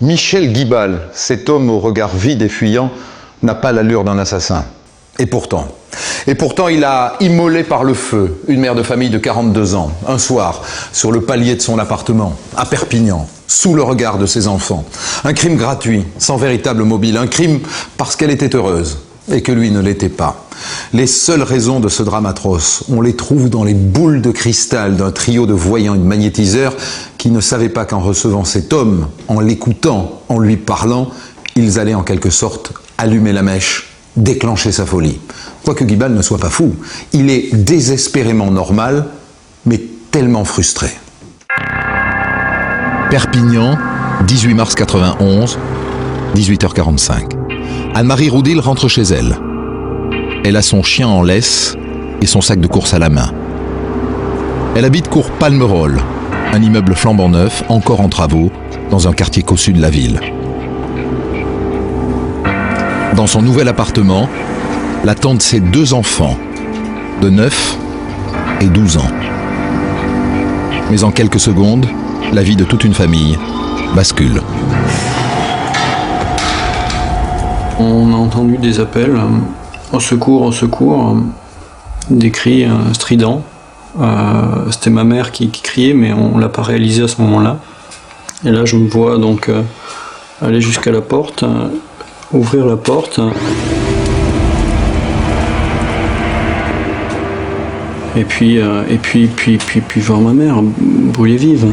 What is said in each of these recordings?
Michel Guibal, cet homme au regard vide et fuyant, n'a pas l'allure d'un assassin. Et pourtant, il a immolé par le feu une mère de famille de 42 ans, un soir, sur le palier de son appartement, à Perpignan, sous le regard de ses enfants. Un crime gratuit, sans véritable mobile, un crime parce qu'elle était heureuse et que lui ne l'était pas. Les seules raisons de ce drame atroce, on les trouve dans les boules de cristal d'un trio de voyants et de magnétiseurs qui ne savaient pas qu'en recevant cet homme, en l'écoutant, en lui parlant, ils allaient en quelque sorte allumer la mèche, déclencher sa folie. Quoique Guibal ne soit pas fou, il est désespérément normal, mais tellement frustré. Perpignan, 18 mars 91, 18h45. Anne-Marie Roudil rentre chez elle. Elle a son chien en laisse et son sac de course à la main. Elle habite cours Palmerolles, un immeuble flambant neuf, encore en travaux, dans un quartier cossu de la ville. Dans son nouvel appartement, l'attendent ses deux enfants, de 9 et 12 ans. Mais en quelques secondes, la vie de toute une famille bascule. On a entendu des appels, au secours, des cris stridents. C'était ma mère qui criait, mais on ne l'a pas réalisé à ce moment-là. Et là, je me vois donc aller jusqu'à la porte, ouvrir la porte. Et puis voir ma mère brûler vive.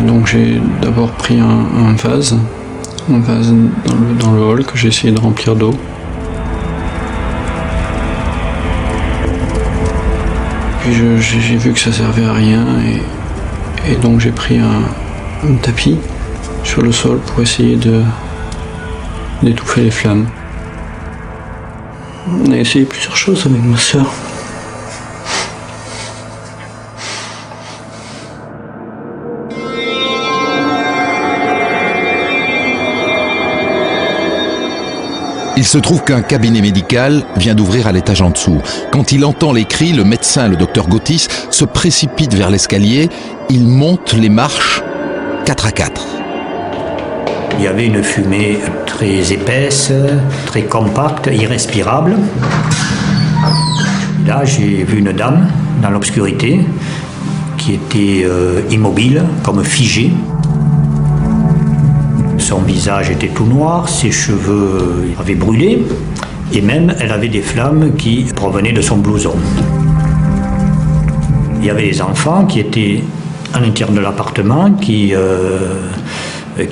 Donc j'ai d'abord pris un vase dans le hall que j'ai essayé de remplir d'eau. Puis j'ai vu que ça servait à rien et donc j'ai pris un tapis sur le sol pour essayer d'étouffer les flammes. On a essayé plusieurs choses avec ma sœur. Il se trouve qu'un cabinet médical vient d'ouvrir à l'étage en dessous. Quand il entend les cris, le médecin, le docteur Gautis, se précipite vers l'escalier. Il monte les marches 4 à 4. Il y avait une fumée très épaisse, très compacte, irrespirable. Là, j'ai vu une dame dans l'obscurité qui était immobile, comme figée. Son visage était tout noir, ses cheveux avaient brûlé et même elle avait des flammes qui provenaient de son blouson. Il y avait des enfants qui étaient à l'intérieur de l'appartement, qui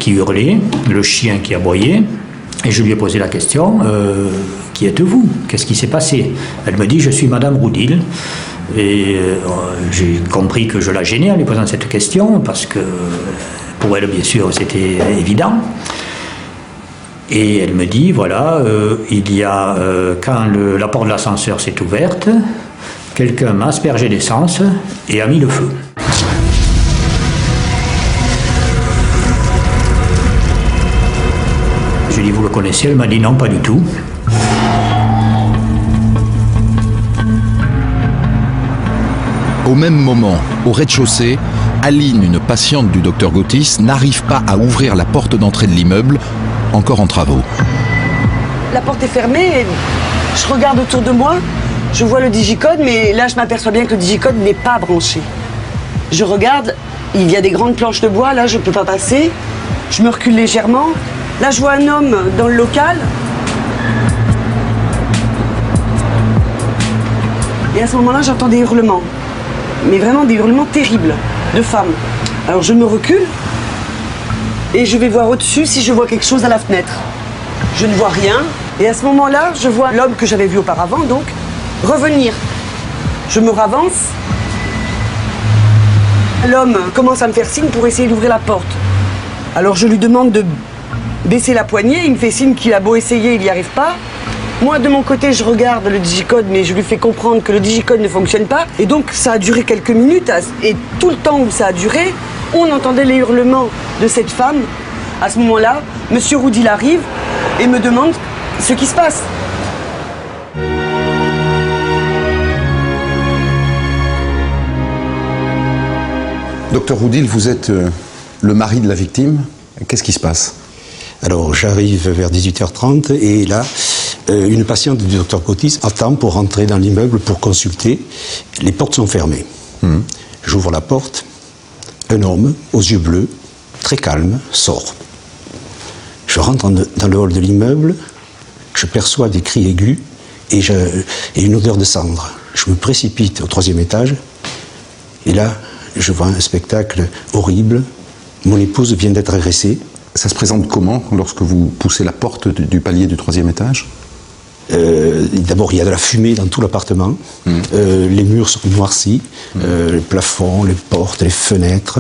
hurlaient, le chien qui aboyait. Et je lui ai posé la question, qui êtes-vous? Qu'est-ce qui s'est passé? Elle me dit, je suis Madame Roudil. Et j'ai compris que je la gênais en lui posant cette question, parce que pour elle, bien sûr, c'était évident. Et elle me dit, voilà, il y a, quand la porte de l'ascenseur s'est ouverte, quelqu'un m'a aspergé d'essence et a mis le feu. Je lui ai dit, vous le connaissez? Elle m'a dit, non, pas du tout. Au même moment, au rez-de-chaussée, Aline, une patiente du docteur Gautis, n'arrive pas à ouvrir la porte d'entrée de l'immeuble, encore en travaux. La porte est fermée et je regarde autour de moi, je vois le digicode, mais là je m'aperçois bien que le digicode n'est pas branché. Je regarde, il y a des grandes planches de bois, là je ne peux pas passer, je me recule légèrement. Là je vois un homme dans le local. Et à ce moment-là j'entends des hurlements, mais vraiment des hurlements terribles. De femmes. Alors je me recule et je vais voir au-dessus si je vois quelque chose à la fenêtre. Je ne vois rien et à ce moment-là, je vois l'homme que j'avais vu auparavant donc revenir. Je me ravance L'homme commence à me faire signe pour essayer d'ouvrir la porte. Alors je lui demande de baisser la poignée, il me fait signe qu'il a beau essayer, il n'y arrive pas. Moi de mon côté je regarde le digicode mais je lui fais comprendre que le digicode ne fonctionne pas. Et donc ça a duré quelques minutes et tout le temps où ça a duré, on entendait les hurlements de cette femme. À ce moment-là, Monsieur Roudil arrive et me demande ce qui se passe. Docteur Roudil, vous êtes le mari de la victime. Qu'est-ce qui se passe? Alors j'arrive vers 18h30 et là, une patiente du docteur Gotis attend pour rentrer dans l'immeuble pour consulter. Les portes sont fermées. J'ouvre la porte. Un homme aux yeux bleus, très calme, sort. Je rentre dans le hall de l'immeuble. Je perçois des cris aigus et une odeur de cendre. Je me précipite au 3e étage. Et là, je vois un spectacle horrible. Mon épouse vient d'être agressée. Ça se présente comment lorsque vous poussez la porte du palier du 3e étage? D'abord, il y a de la fumée dans tout l'appartement. Les murs sont noircis, les plafonds, les portes, les fenêtres.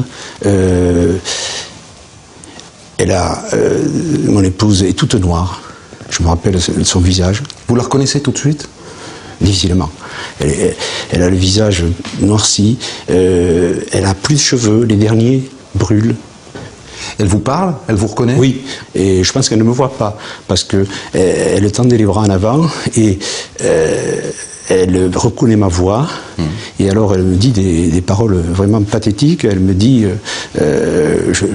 Mon épouse est toute noire. Je me rappelle son visage. Vous la reconnaissez tout de suite? Difficilement. Elle a le visage noirci. Elle a plus de cheveux. Les derniers brûlent. Elle vous parle? Elle vous reconnaît? Oui, et je pense qu'elle ne me voit pas, parce qu'elle tendait les bras en avant et elle reconnaît ma voix. Et alors elle me dit des paroles vraiment pathétiques. Elle me dit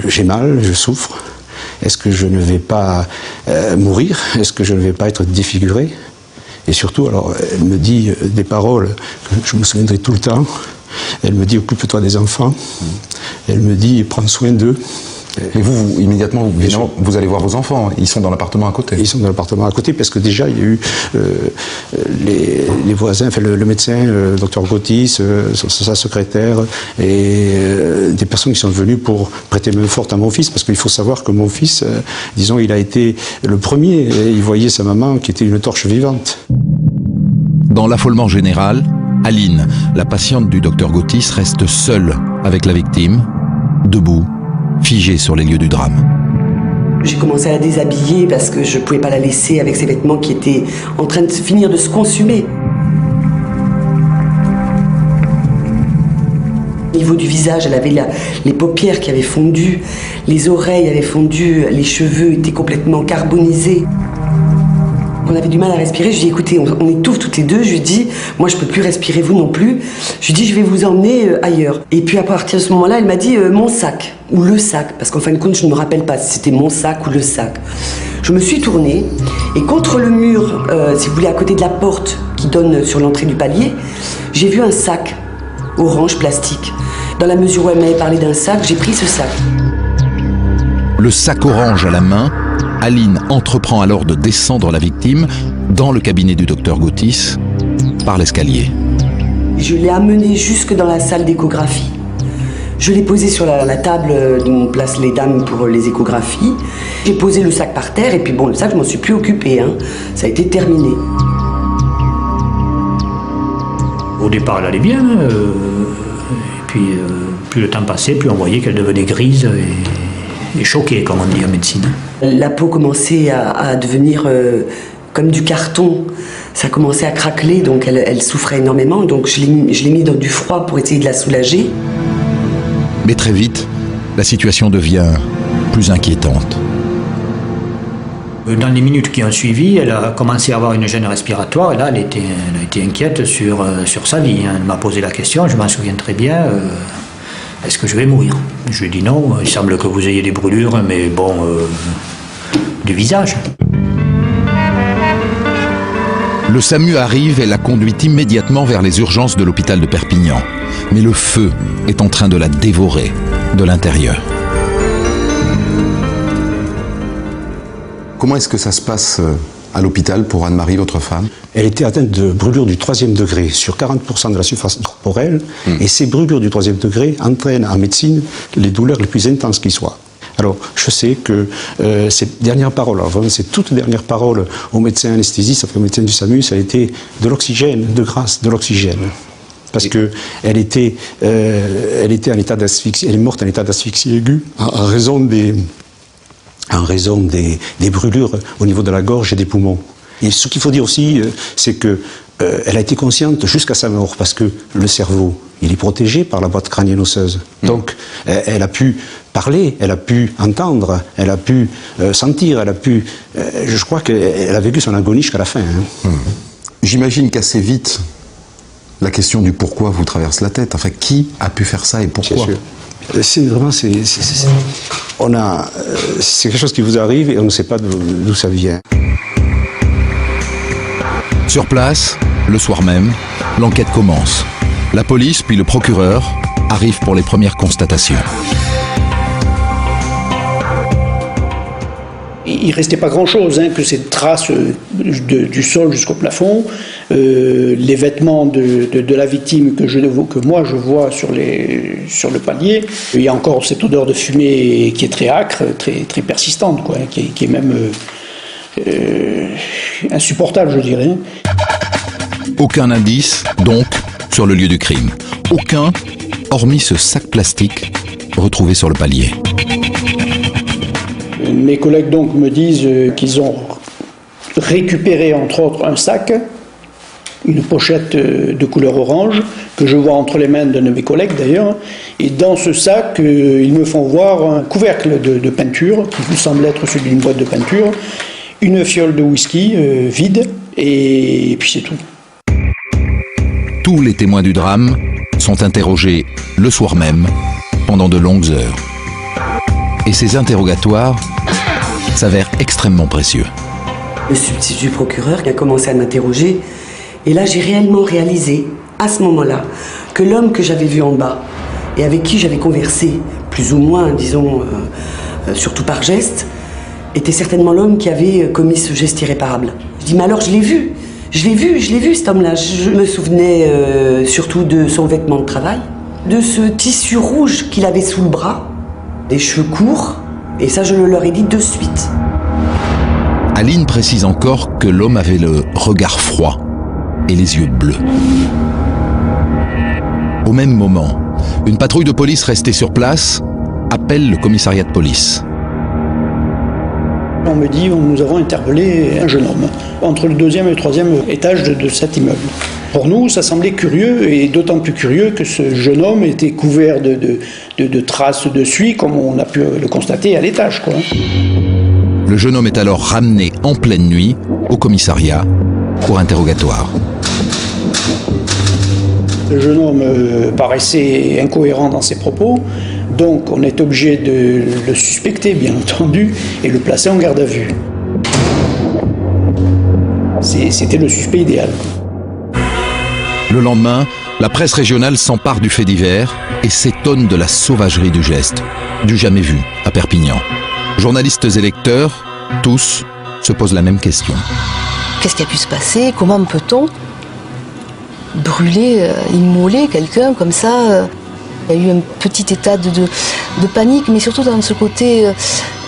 j'ai mal, je souffre. Est-ce que je ne vais pas mourir? Est-ce que je ne vais pas être défiguré? Et surtout, alors, elle me dit des paroles que je me souviendrai tout le temps. Elle me dit occupe-toi des enfants. Elle me dit prends soin d'eux. Et vous, immédiatement, vous allez voir vos enfants. Ils sont dans l'appartement à côté. Ils sont dans l'appartement à côté parce que déjà, il y a eu les voisins, enfin, le médecin, le docteur Gotis, sa secrétaire, et des personnes qui sont venues pour prêter main forte à mon fils. Parce qu'il faut savoir que mon fils, disons, il a été le premier. Et il voyait sa maman qui était une torche vivante. Dans l'affolement général, Aline, la patiente du docteur Gotis, reste seule avec la victime, debout, figée sur les lieux du drame. J'ai commencé à la déshabiller parce que je ne pouvais pas la laisser avec ses vêtements qui étaient en train de finir de se consumer. Au niveau du visage, elle avait les paupières qui avaient fondu, les oreilles avaient fondu, les cheveux étaient complètement carbonisés. On avait du mal à respirer. Je lui ai dit, écoutez, on étouffe toutes les deux. Je lui ai dit, moi je peux plus respirer, vous non plus. Je lui ai dit, je vais vous emmener ailleurs. Et puis à partir de ce moment-là, elle m'a dit, mon sac, ou le sac. Parce qu'en fin de compte, je ne me rappelle pas si c'était mon sac ou le sac. Je me suis tournée, et contre le mur, si vous voulez, à côté de la porte qui donne sur l'entrée du palier, j'ai vu un sac orange plastique. Dans la mesure où elle m'avait parlé d'un sac, j'ai pris ce sac. Le sac orange à la main, Aline entreprend alors de descendre la victime dans le cabinet du docteur Gotis par l'escalier. Je l'ai amenée jusque dans la salle d'échographie. Je l'ai posée sur la table où on place les dames pour les échographies. J'ai posé le sac par terre et puis bon, le sac, je m'en suis plus occupée. Ça a été terminé. Au départ, elle allait bien. Et puis, plus le temps passait, plus on voyait qu'elle devenait grise et choquée, comme on dit en médecine. La peau commençait à devenir comme du carton. Ça commençait à craqueler, donc elle souffrait énormément. Donc je l'ai mis dans du froid pour essayer de la soulager. Mais très vite, la situation devient plus inquiétante. Dans les minutes qui ont suivi, elle a commencé à avoir une gêne respiratoire. Et là, elle a été inquiète sur sa vie. Elle m'a posé la question, je m'en souviens très bien. Est-ce que je vais mourir? Je lui ai dit non, il semble que vous ayez des brûlures, mais bon, du visage. Le SAMU arrive et la conduit immédiatement vers les urgences de l'hôpital de Perpignan. Mais le feu est en train de la dévorer de l'intérieur. Comment est-ce que ça se passe à l'hôpital pour Anne-Marie, votre femme? Elle était atteinte de brûlures du 3e degré sur 40% de la surface corporelle. Et ces brûlures du 3e degré entraînent en médecine les douleurs les plus intenses qui soient. Alors, je sais que ces dernières paroles, vraiment ces toutes dernières paroles au médecin anesthésiste, au médecin du SAMU, ça a été de l'oxygène, de grâce, de l'oxygène. parce que elle était en état d'asphyxie, elle est morte en état d'asphyxie aiguë en raison des brûlures au niveau de la gorge et des poumons. Et ce qu'il faut dire aussi, c'est que elle a été consciente jusqu'à sa mort, parce que le cerveau, il est protégé par la boîte crânienne osseuse. Donc, elle a pu parler, elle a pu entendre, elle a pu sentir, elle a pu... je crois qu'elle a vécu son agonie jusqu'à la fin. Hein. J'imagine qu'assez vite, la question du pourquoi vous traverse la tête. Enfin, qui a pu faire ça et pourquoi? C'est vraiment... c'est quelque chose qui vous arrive et on ne sait pas d'où ça vient. Sur place, le soir même, l'enquête commence. La police puis le procureur arrivent pour les premières constatations. Il ne restait pas grand-chose, que cette trace du sol jusqu'au plafond, les vêtements de la victime que moi je vois sur le palier. Il y a encore cette odeur de fumée qui est très âcre, très persistante, quoi, qui est même insupportable, je dirais. Aucun indice, donc, sur le lieu du crime. Aucun, hormis ce sac plastique retrouvé sur le palier. Mes collègues donc me disent qu'ils ont récupéré entre autres un sac, une pochette de couleur orange, que je vois entre les mains d'un de mes collègues d'ailleurs, et dans ce sac, ils me font voir un couvercle de peinture, qui me semble être celui d'une boîte de peinture, une fiole de whisky vide, et puis c'est tout. Tous les témoins du drame sont interrogés le soir même, pendant de longues heures. Et ces interrogatoires s'avèrent extrêmement précieux. Le substitut procureur qui a commencé à m'interroger, et là j'ai réellement réalisé, à ce moment-là, que l'homme que j'avais vu en bas, et avec qui j'avais conversé, plus ou moins, disons, surtout par geste, était certainement l'homme qui avait commis ce geste irréparable. Je dis, mais alors je l'ai vu, cet homme-là. Je me souvenais surtout de son vêtement de travail, de ce tissu rouge qu'il avait sous le bras, des cheveux courts, et ça je le leur ai dit de suite. Aline précise encore que l'homme avait le regard froid et les yeux bleus. Au même moment, une patrouille de police restée sur place appelle le commissariat de police. On me dit, nous avons interpellé un jeune homme entre le 2e et le 3e étage de cet immeuble. Pour nous, ça semblait curieux, et d'autant plus curieux que ce jeune homme était couvert de traces de suie, comme on a pu le constater à l'étage, quoi. Le jeune homme est alors ramené en pleine nuit au commissariat pour interrogatoire. Le jeune homme paraissait incohérent dans ses propos, donc on est obligé de le suspecter, bien entendu, et le placer en garde à vue. C'était le suspect idéal. Le lendemain, la presse régionale s'empare du fait divers et s'étonne de la sauvagerie du geste, du jamais vu à Perpignan. Journalistes et lecteurs, tous, se posent la même question. Qu'est-ce qui a pu se passer? Comment peut-on brûler, immoler quelqu'un comme ça? Il y a eu un petit état de panique, mais surtout dans ce côté,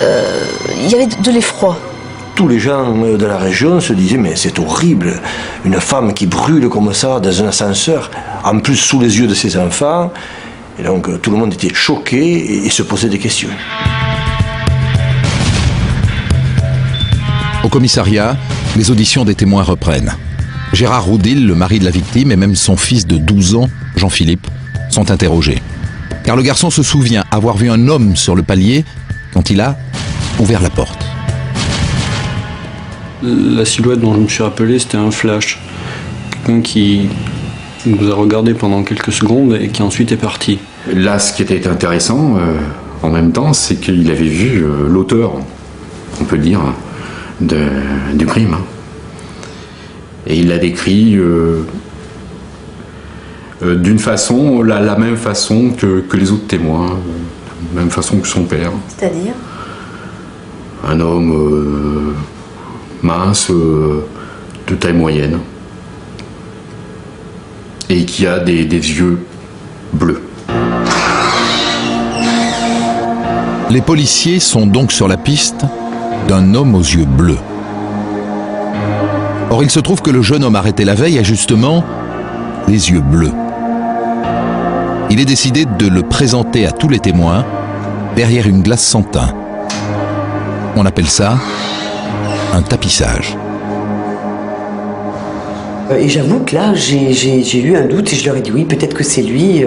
il y avait de l'effroi. Tous les gens de la région se disaient, mais c'est horrible, une femme qui brûle comme ça dans un ascenseur, en plus sous les yeux de ses enfants. Et donc tout le monde était choqué et se posait des questions. Au commissariat, les auditions des témoins reprennent. Gérard Roudil, le mari de la victime, et même son fils de 12 ans, Jean-Philippe, sont interrogés. Car le garçon se souvient avoir vu un homme sur le palier quand il a ouvert la porte. La silhouette dont je me suis rappelé, c'était un flash. Quelqu'un qui nous a regardé pendant quelques secondes et qui ensuite est parti. Là, ce qui était intéressant, en même temps, c'est qu'il avait vu l'auteur, on peut le dire, du crime. Et il l'a décrit d'une façon, la même façon que les autres témoins, la même façon que son père. C'est-à-dire ? Un homme mince, de taille moyenne, et qui a des yeux bleus. Les policiers sont donc sur la piste d'un homme aux yeux bleus. Or, il se trouve que le jeune homme arrêté la veille a justement les yeux bleus. il est décidé de le présenter à tous les témoins derrière une glace sans teint. On appelle ça un tapissage. Et j'avoue que là, j'ai eu un doute et je leur ai dit oui, peut-être que c'est lui.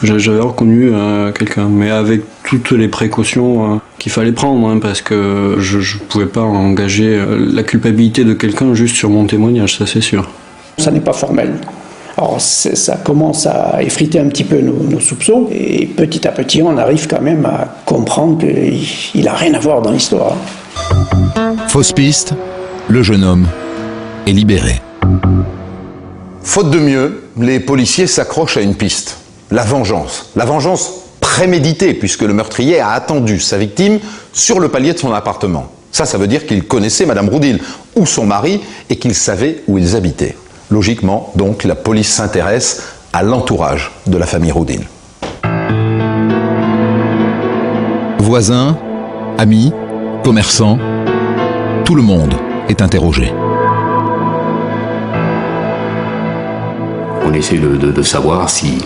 J'avais reconnu quelqu'un, mais avec toutes les précautions qu'il fallait prendre, hein, parce que je ne pouvais pas engager la culpabilité de quelqu'un juste sur mon témoignage, ça c'est sûr. Ça n'est pas formel. Alors ça commence à effriter un petit peu nos soupçons, et petit à petit on arrive quand même à comprendre qu'il n'a rien à voir dans l'histoire. Fausse piste, le jeune homme est libéré. Faute de mieux, les policiers s'accrochent à une piste. La vengeance. La vengeance préméditée, puisque le meurtrier a attendu sa victime sur le palier de son appartement. Ça veut dire qu'il connaissait Madame Roudil ou son mari et qu'il savait où ils habitaient. Logiquement, donc, la police s'intéresse à l'entourage de la famille Roudil. Voisins, amis, commerçants, tout le monde est interrogé. On essaie de savoir si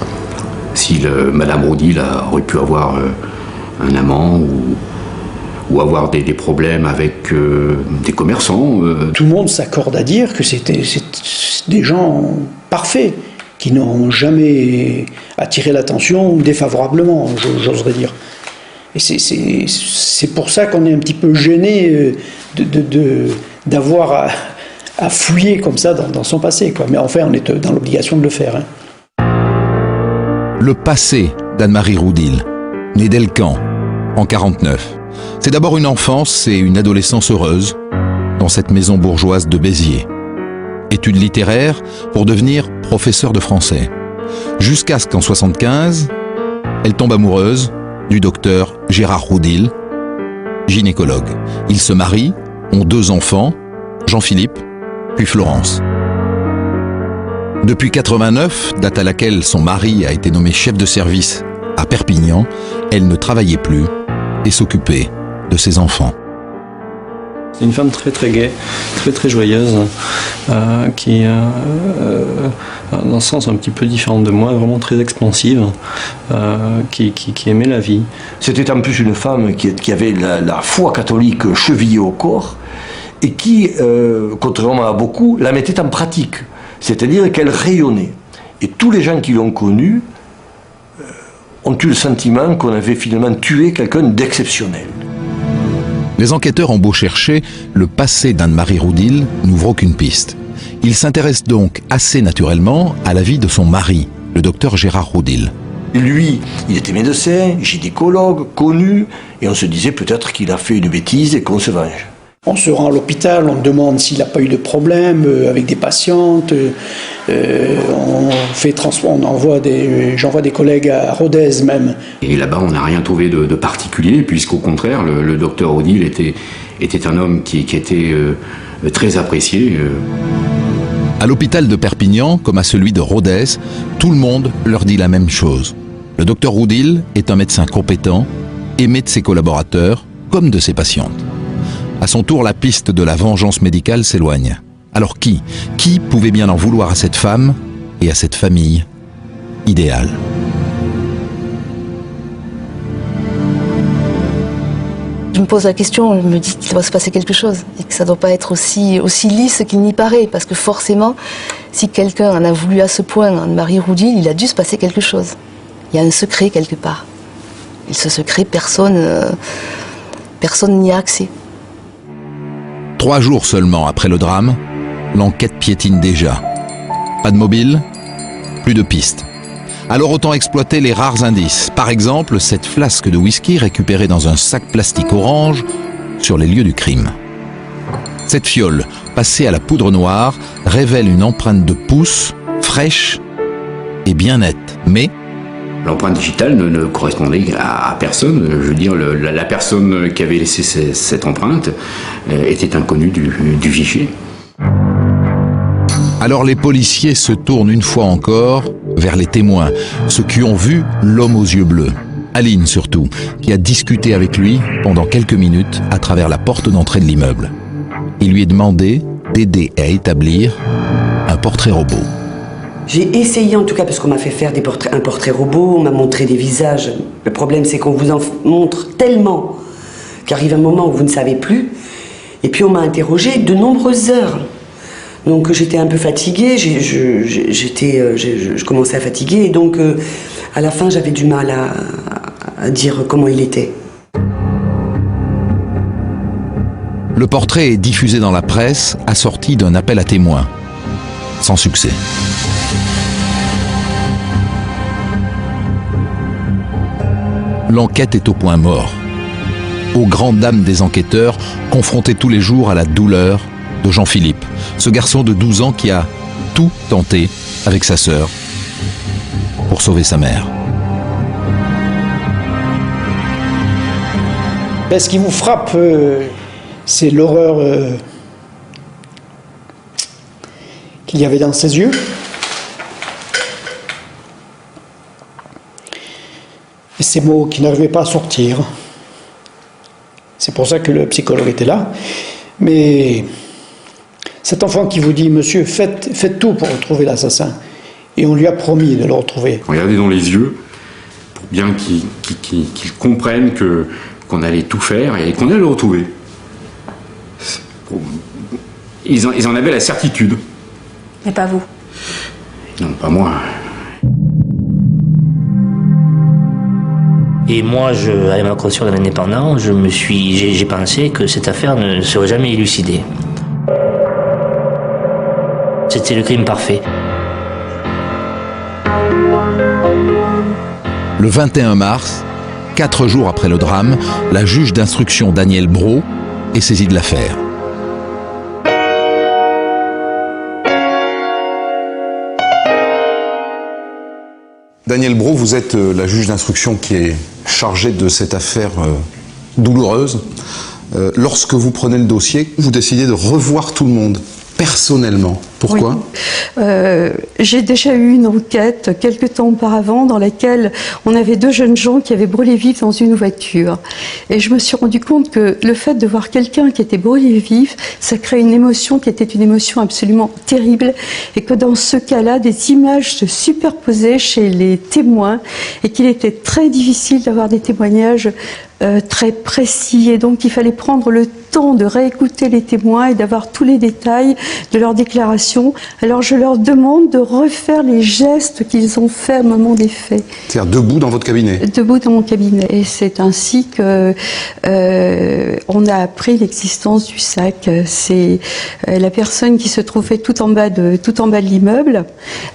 Madame Roudil aurait pu avoir un amant ou avoir des problèmes avec des commerçants. Tout le monde s'accorde à dire que c'est des gens parfaits, qui n'ont jamais attiré l'attention défavorablement, j'oserais dire. Et c'est pour ça qu'on est un petit peu gêné d'avoir à fouiller comme ça dans son passé, quoi. Mais enfin, on est dans l'obligation de le faire. Hein. Le passé d'Anne-Marie Roudil, née d'Elcan en 1949. C'est d'abord une enfance et une adolescence heureuse dans cette maison bourgeoise de Béziers. Études littéraires pour devenir professeur de français. Jusqu'à ce qu'en 1975, elle tombe amoureuse du docteur Gérard Roudil, gynécologue. Ils se marient, ont 2 enfants, Jean-Philippe puis Florence. Depuis 1989, date à laquelle son mari a été nommé chef de service à Perpignan, elle ne travaillait plus et s'occupait de ses enfants. C'est une femme très très gaie, très très joyeuse, qui dans un sens un petit peu différent de moi, vraiment très expansive, qui aimait la vie. C'était en plus une femme qui avait la foi catholique chevillée au corps et qui, contrairement à beaucoup, la mettait en pratique. C'est-à-dire qu'elle rayonnait. Et tous les gens qui l'ont connue ont eu le sentiment qu'on avait finalement tué quelqu'un d'exceptionnel. Les enquêteurs ont beau chercher, le passé d'Anne-Marie Roudil n'ouvre aucune piste. Ils s'intéressent donc assez naturellement à la vie de son mari, le docteur Gérard Roudil. Lui, il était médecin, gynécologue, connu, et on se disait peut-être qu'il a fait une bêtise et qu'on se venge. On se rend à l'hôpital, on demande s'il n'a pas eu de problème avec des patientes. J'envoie des collègues à Rodez même. Et là-bas, on n'a rien trouvé de particulier, puisqu'au contraire, le docteur Roudil était un homme qui était très apprécié. À l'hôpital de Perpignan, comme à celui de Rodez, tout le monde leur dit la même chose. Le docteur Roudil est un médecin compétent, aimé de ses collaborateurs comme de ses patientes. À son tour, la piste de la vengeance médicale s'éloigne. Alors qui pouvait bien en vouloir à cette femme et à cette famille idéale? Je me pose la question, je me dis qu'il doit se passer quelque chose et que ça ne doit pas être aussi lisse qu'il n'y paraît, parce que forcément, si quelqu'un en a voulu à ce point, Anne-Marie Roudil, il a dû se passer quelque chose. Il y a un secret quelque part. Et ce secret, personne n'y a accès. 3 jours seulement après le drame, l'enquête piétine déjà. Pas de mobile, plus de pistes. Alors autant exploiter les rares indices. Par exemple, cette flasque de whisky récupérée dans un sac plastique orange sur les lieux du crime. Cette fiole, passée à la poudre noire, révèle une empreinte de pouce, fraîche et bien nette. Mais l'empreinte digitale ne correspondait à personne. Je veux dire, la personne qui avait laissé cette empreinte était inconnue du fichier. Alors les policiers se tournent une fois encore vers les témoins, ceux qui ont vu l'homme aux yeux bleus. Aline surtout, qui a discuté avec lui pendant quelques minutes à travers la porte d'entrée de l'immeuble. Il lui est demandé d'aider à établir un portrait robot. J'ai essayé en tout cas, parce qu'on m'a fait faire un portrait robot, on m'a montré des visages. Le problème c'est qu'on vous en montre tellement qu'arrive un moment où vous ne savez plus. Et puis on m'a interrogé de nombreuses heures. Donc j'étais un peu fatiguée, je commençais à fatiguer, et donc à la fin j'avais du mal à dire comment il était. Le portrait est diffusé dans la presse, assorti d'un appel à témoins. Sans succès. L'enquête est au point mort. Aux grandes dames des enquêteurs, confrontés tous les jours à la douleur de Jean-Philippe, ce garçon de 12 ans qui a tout tenté avec sa sœur pour sauver sa mère. Ce qui vous frappe, c'est l'horreur qu'il y avait dans ses yeux. Et ces mots qui n'arrivaient pas à sortir. C'est pour ça que le psychologue était là. Mais cet enfant qui vous dit, monsieur, faites tout pour retrouver l'assassin. Et on lui a promis de le retrouver. Regardez dans les yeux, pour bien qu'ils comprennent qu'on allait tout faire et qu'on allait le retrouver. Ils en avaient la certitude. Mais pas vous. Non, pas moi. Et moi, avec ma caution de l'indépendant, j'ai pensé que cette affaire ne serait jamais élucidée. C'était le crime parfait. Le 21 mars, 4 jours après le drame, la juge d'instruction Danielle Brault est saisie de l'affaire. Danielle Brault, vous êtes la juge d'instruction qui est chargée de cette affaire douloureuse. Lorsque vous prenez le dossier, vous décidez de revoir tout le monde, personnellement. Pourquoi ? J'ai déjà eu une enquête quelque temps auparavant dans laquelle on avait 2 jeunes gens qui avaient brûlé vifs dans une voiture. Et je me suis rendu compte que le fait de voir quelqu'un qui était brûlé vif, ça crée une émotion qui était une émotion absolument terrible, et que dans ce cas-là, des images se superposaient chez les témoins et qu'il était très difficile d'avoir des témoignages très précis, et donc il fallait prendre le temps de réécouter les témoins et d'avoir tous les détails de leurs déclarations. Alors je leur demande de refaire les gestes qu'ils ont faits au moment des faits. C'est-à-dire debout dans votre cabinet ? Debout dans mon cabinet. Et c'est ainsi que on a appris l'existence du sac. C'est la personne qui se trouvait tout en bas de l'immeuble.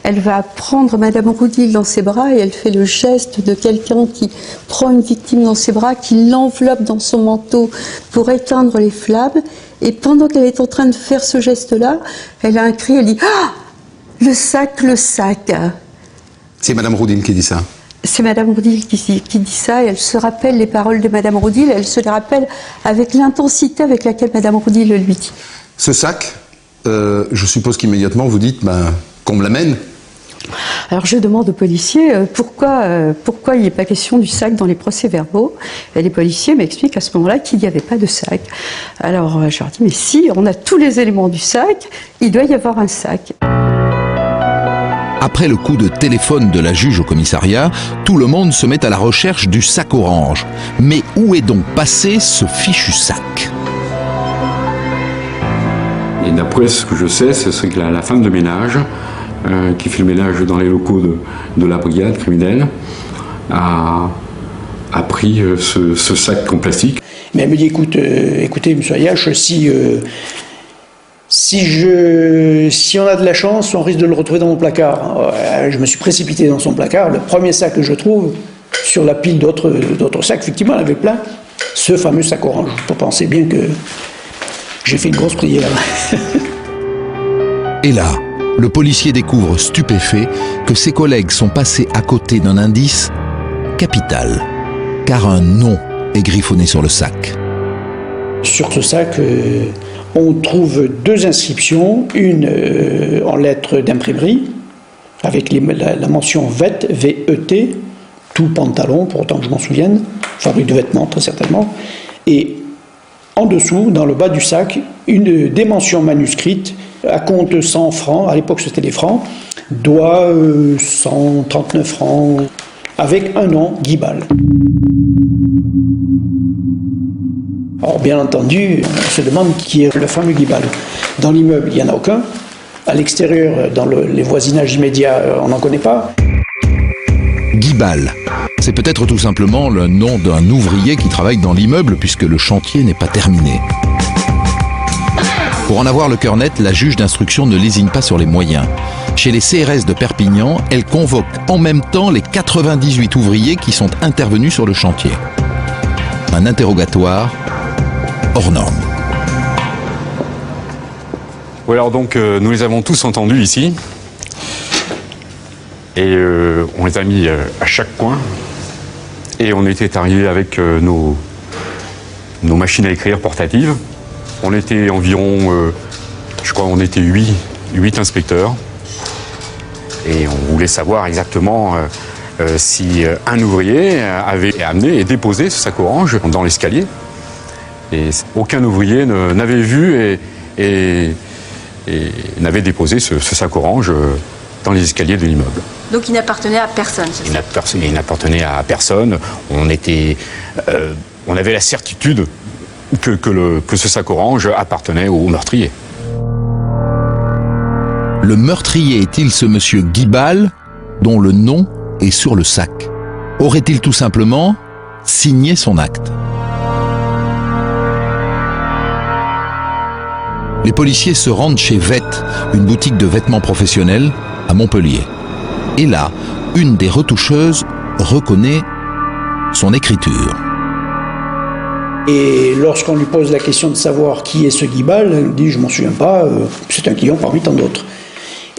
Elle va prendre Madame Roudil dans ses bras et elle fait le geste de quelqu'un qui prend une victime dans ses bras, qui l'enveloppe dans son manteau pour éteindre les flammes. Et pendant qu'elle est en train de faire ce geste-là, elle a un cri, elle dit « Ah ! Le sac, le sac !» C'est Madame Roudil qui dit ça ? C'est Madame Roudil qui dit ça, et elle se rappelle les paroles de Madame Roudil, elle se les rappelle avec l'intensité avec laquelle Madame Roudil le lui dit. Ce sac, je suppose qu'immédiatement vous dites qu'on me l'amène ? Alors je demande aux policiers pourquoi il n'est pas question du sac dans les procès-verbaux. Et les policiers m'expliquent à ce moment-là qu'il n'y avait pas de sac. Alors je leur dis, mais si, on a tous les éléments du sac, il doit y avoir un sac. Après le coup de téléphone de la juge au commissariat, tout le monde se met à la recherche du sac orange. Mais où est donc passé ce fichu sac ? Et d'après ce que je sais, c'est que la femme de ménage, qui fait le ménage dans les locaux de la brigade criminelle, a pris ce sac en plastique. Mais elle me dit, écoutez, M. Ayache, si on a de la chance, on risque de le retrouver dans mon placard. Je me suis précipité dans son placard. Le premier sac que je trouve, sur la pile d'autres sacs, effectivement, elle avait plein, ce fameux sac orange. Vous pensez bien que j'ai fait une grosse prière. Et là, le policier découvre stupéfait que ses collègues sont passés à côté d'un indice capital, car un nom est griffonné sur le sac. Sur ce sac, on trouve 2 inscriptions, une en lettres d'imprimerie, avec la mention VET, V-E-T, tout pantalon, pour autant que je m'en souvienne, fabrique de vêtements très certainement, et en dessous, dans le bas du sac, des mentions manuscrites à compte 100 francs, à l'époque c'était des francs, doit 139 francs, avec un nom, Guibal. Alors bien entendu, on se demande qui est le fameux Guibal. Dans l'immeuble, il n'y en a aucun. À l'extérieur, dans les voisinages immédiats, on n'en connaît pas. Guibal, c'est peut-être tout simplement le nom d'un ouvrier qui travaille dans l'immeuble puisque le chantier n'est pas terminé. Pour en avoir le cœur net, la juge d'instruction ne lésine pas sur les moyens. Chez les CRS de Perpignan, elle convoque en même temps les 98 ouvriers qui sont intervenus sur le chantier. Un interrogatoire hors norme. Oui, alors donc nous les avons tous entendus ici. Et on les a mis à chaque coin. Et on était arrivés avec nos machines à écrire portatives. On était environ, je crois, on était 8 inspecteurs. Et on voulait savoir exactement si un ouvrier avait amené et déposé ce sac orange dans l'escalier. Et aucun ouvrier n'avait vu et n'avait déposé ce sac orange dans les escaliers de l'immeuble. Donc il n'appartenait à personne, c'est ça ? Il n'appartenait à personne. On avait la certitude que ce sac orange appartenait au meurtrier. Le meurtrier est-il ce monsieur Guibal, dont le nom est sur le sac? Aurait-il tout simplement signé son acte? Les policiers se rendent chez Vett, une boutique de vêtements professionnels à Montpellier. Et là, une des retoucheuses reconnaît son écriture. Et lorsqu'on lui pose la question de savoir qui est ce Guibal, elle nous dit « je m'en souviens pas, c'est un client parmi tant d'autres ».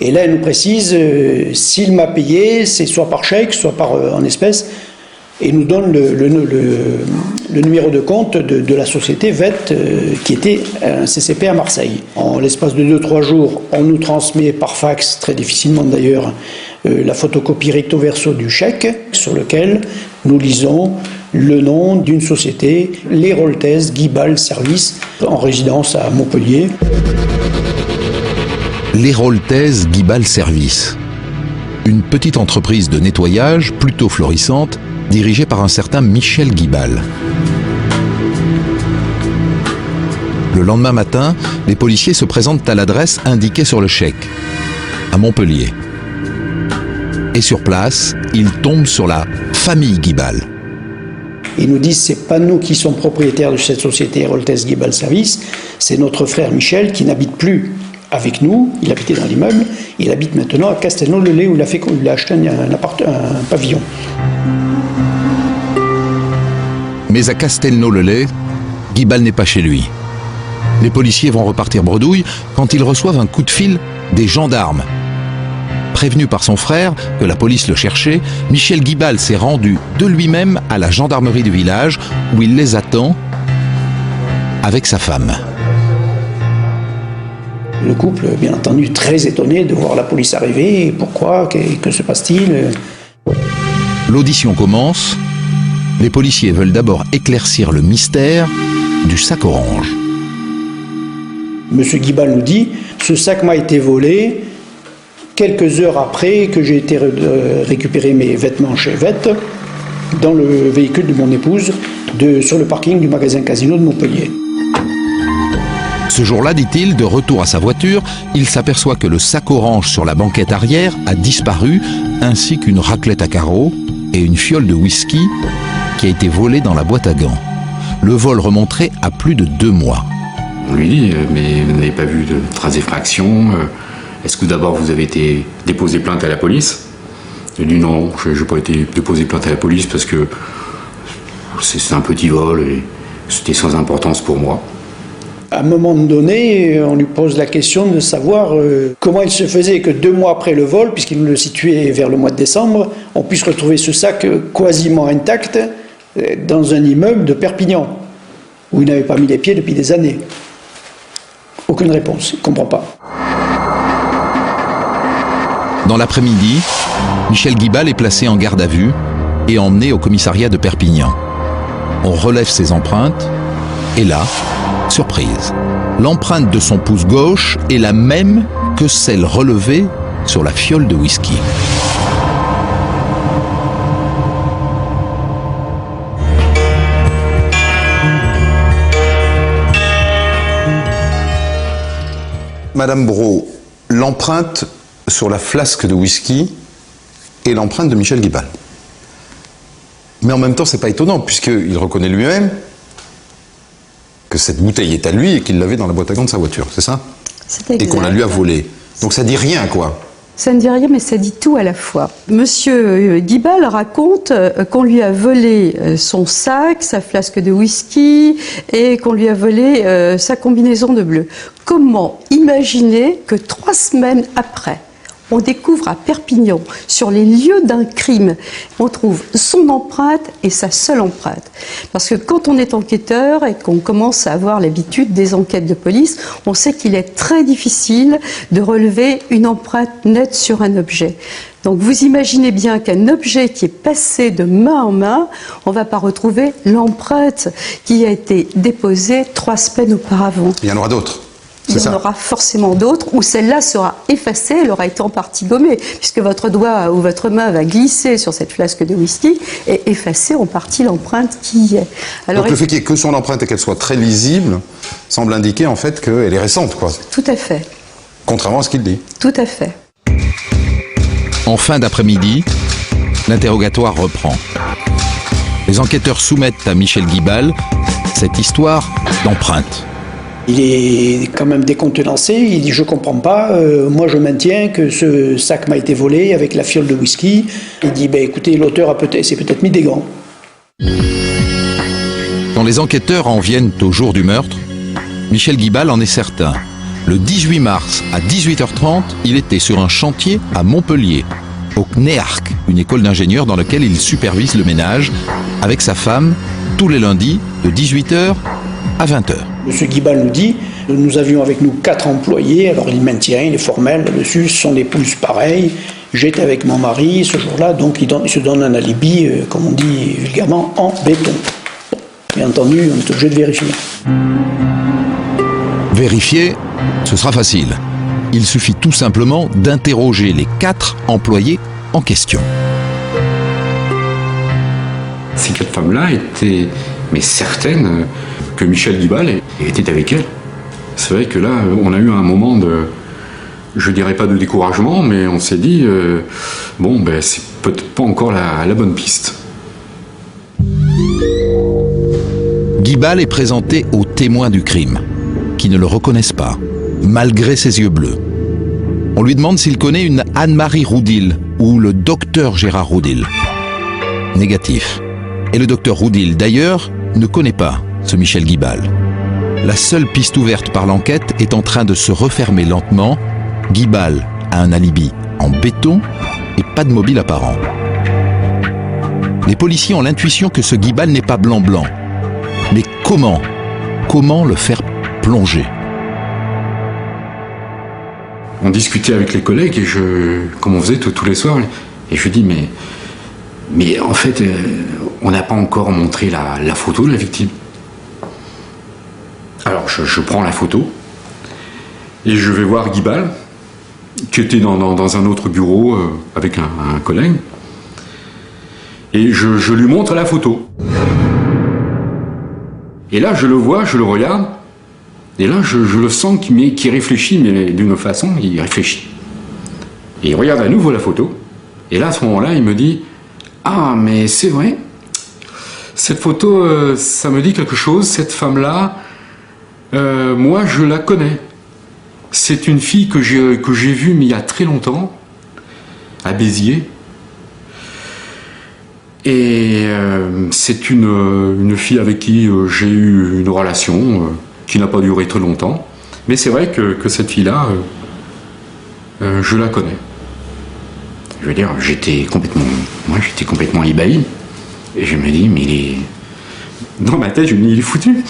Et là, elle nous précise s'il m'a payé, c'est soit par chèque, soit en espèces, et nous donne le numéro de compte de la société Vett, qui était un CCP à Marseille. En l'espace de 2-3 jours, on nous transmet par fax, très difficilement d'ailleurs, la photocopie recto verso du chèque, sur lequel nous lisons le nom d'une société, l'Héraultaise Guibal Service, en résidence à Montpellier. L'Héraultaise Guibal Service, une petite entreprise de nettoyage plutôt florissante, dirigée par un certain Michel Guibal. Le lendemain matin, les policiers se présentent à l'adresse indiquée sur le chèque, à Montpellier. Et sur place, ils tombent sur la famille Guibal. Ils nous disent c'est pas nous qui sommes propriétaires de cette société Héraultaise Guibal Service, c'est notre frère Michel qui n'habite plus avec nous, il habitait dans l'immeuble, il habite maintenant à Castelnau-le-Lay où il a acheté un pavillon. Mais à Castelnau-le-Lay, Guibal n'est pas chez lui. Les policiers vont repartir bredouille quand ils reçoivent un coup de fil des gendarmes. Prévenu par son frère que la police le cherchait, Michel Guibal s'est rendu de lui-même à la gendarmerie du village où il les attend avec sa femme. Le couple, bien entendu, très étonné de voir la police arriver. Pourquoi? Que se passe-t-il? L'audition commence. Les policiers veulent d'abord éclaircir le mystère du sac orange. Monsieur Guibal nous dit « Ce sac m'a été volé quelques heures après que j'ai été récupérer mes vêtements chez Vett dans le véhicule de mon épouse sur le parking du magasin Casino de Montpellier. » Ce jour-là, dit-il, de retour à sa voiture, il s'aperçoit que le sac orange sur la banquette arrière a disparu, ainsi qu'une raclette à carreaux et une fiole de whisky qui a été volée dans la boîte à gants. Le vol remonterait à plus de 2 mois. On lui dit, mais vous n'avez pas vu de traces d'effraction? Est-ce que d'abord vous avez été déposé plainte à la police? Il dit non, je n'ai pas été déposé plainte à la police parce que c'est un petit vol et c'était sans importance pour moi. À un moment donné, on lui pose la question de savoir comment il se faisait que 2 mois après le vol, puisqu'il nous le situait vers le mois de décembre, on puisse retrouver ce sac quasiment intact dans un immeuble de Perpignan, où il n'avait pas mis les pieds depuis des années. Aucune réponse, il ne comprend pas. Dans l'après-midi, Michel Guibal est placé en garde à vue et emmené au commissariat de Perpignan. On relève ses empreintes et là, surprise, l'empreinte de son pouce gauche est la même que celle relevée sur la fiole de whisky. Madame Brault, l'empreinte sur la flasque de whisky est l'empreinte de Michel Guibal. Mais en même temps, c'est pas étonnant, puisqu'il reconnaît lui-même que cette bouteille est à lui et qu'il l'avait dans la boîte à gants de sa voiture, c'est ça? C'est exact. Et qu'on la lui a volée. Donc ça dit rien, quoi. Ça ne dit rien, mais ça dit tout à la fois. Monsieur Guibal raconte qu'on lui a volé son sac, sa flasque de whisky et qu'on lui a volé sa combinaison de bleu. Comment imaginer que 3 semaines après, on découvre à Perpignan, sur les lieux d'un crime, on trouve son empreinte et sa seule empreinte. Parce que quand on est enquêteur et qu'on commence à avoir l'habitude des enquêtes de police, on sait qu'il est très difficile de relever une empreinte nette sur un objet. Donc vous imaginez bien qu'un objet qui est passé de main en main, on ne va pas retrouver l'empreinte qui a été déposée 3 semaines auparavant. Il y en aura d'autres. Il y en aura forcément d'autres où celle-là sera effacée, elle aura été en partie gommée, puisque votre doigt ou votre main va glisser sur cette flasque de whisky et effacer en partie l'empreinte qui y est. Alors, donc le fait qu'il n'y ait que son empreinte et qu'elle soit très lisible semble indiquer en fait qu'elle est récente, quoi. Tout à fait. Contrairement à ce qu'il dit. Tout à fait. En fin d'après-midi, l'interrogatoire reprend. Les enquêteurs soumettent à Michel Guibal cette histoire d'empreinte. Il est quand même décontenancé, il dit « je comprends pas, moi je maintiens que ce sac m'a été volé avec la fiole de whisky ». Il dit « écoutez, l'auteur s'est peut-être mis des gants ». Quand les enquêteurs en viennent au jour du meurtre, Michel Guibal en est certain. Le 18 mars à 18h30, il était sur un chantier à Montpellier, au CNEARC, une école d'ingénieurs dans laquelle il supervise le ménage, avec sa femme, tous les lundis de 18h à 20h. Monsieur Guibal nous dit, nous avions avec nous 4 employés, alors il maintient, il est formel là-dessus, ce sont des pouces pareils, j'étais avec mon mari ce jour-là, donc il se donne un alibi, comme on dit vulgairement, en béton. Bon, bien entendu, on est obligé de vérifier. Vérifier, ce sera facile. Il suffit tout simplement d'interroger les 4 employés en question. Ces 4 femmes-là étaient, mais certaines, que Michel Guibal était avec elle. C'est vrai que là, on a eu un moment de, je dirais pas de découragement, mais on s'est dit, c'est peut-être pas encore la bonne piste. Guibal est présenté aux témoins du crime, qui ne le reconnaissent pas, malgré ses yeux bleus. On lui demande s'il connaît une Anne-Marie Roudil ou le docteur Gérard Roudil. Négatif. Et le docteur Roudil, d'ailleurs, ne connaît pas ce Michel Guibal. La seule piste ouverte par l'enquête est en train de se refermer lentement. Guibal a un alibi en béton et pas de mobile apparent. Les policiers ont l'intuition que ce Guibal n'est pas blanc-blanc. Mais comment le faire plonger? On discutait avec les collègues, et comme on faisait tous les soirs, et je dis mais en fait, on n'a pas encore montré la photo de la victime. Alors je prends la photo et je vais voir Guibal, qui était dans un autre bureau avec un collègue, et je lui montre la photo. Et là je le vois, je le regarde, et là je le sens qu'il réfléchit, mais d'une autre façon, il réfléchit. Et il regarde à nouveau la photo, et là à ce moment-là il me dit « Ah mais c'est vrai, cette photo ça me dit quelque chose, cette femme-là, moi je la connais. C'est une fille que j'ai vue mais il y a très longtemps, à Béziers. Et c'est une fille avec qui j'ai eu une relation qui n'a pas duré très longtemps. Mais c'est vrai que cette fille-là, je la connais. Je veux dire, j'étais complètement ébahi. Et je me dis, mais dans ma tête, je me dis, il est foutu.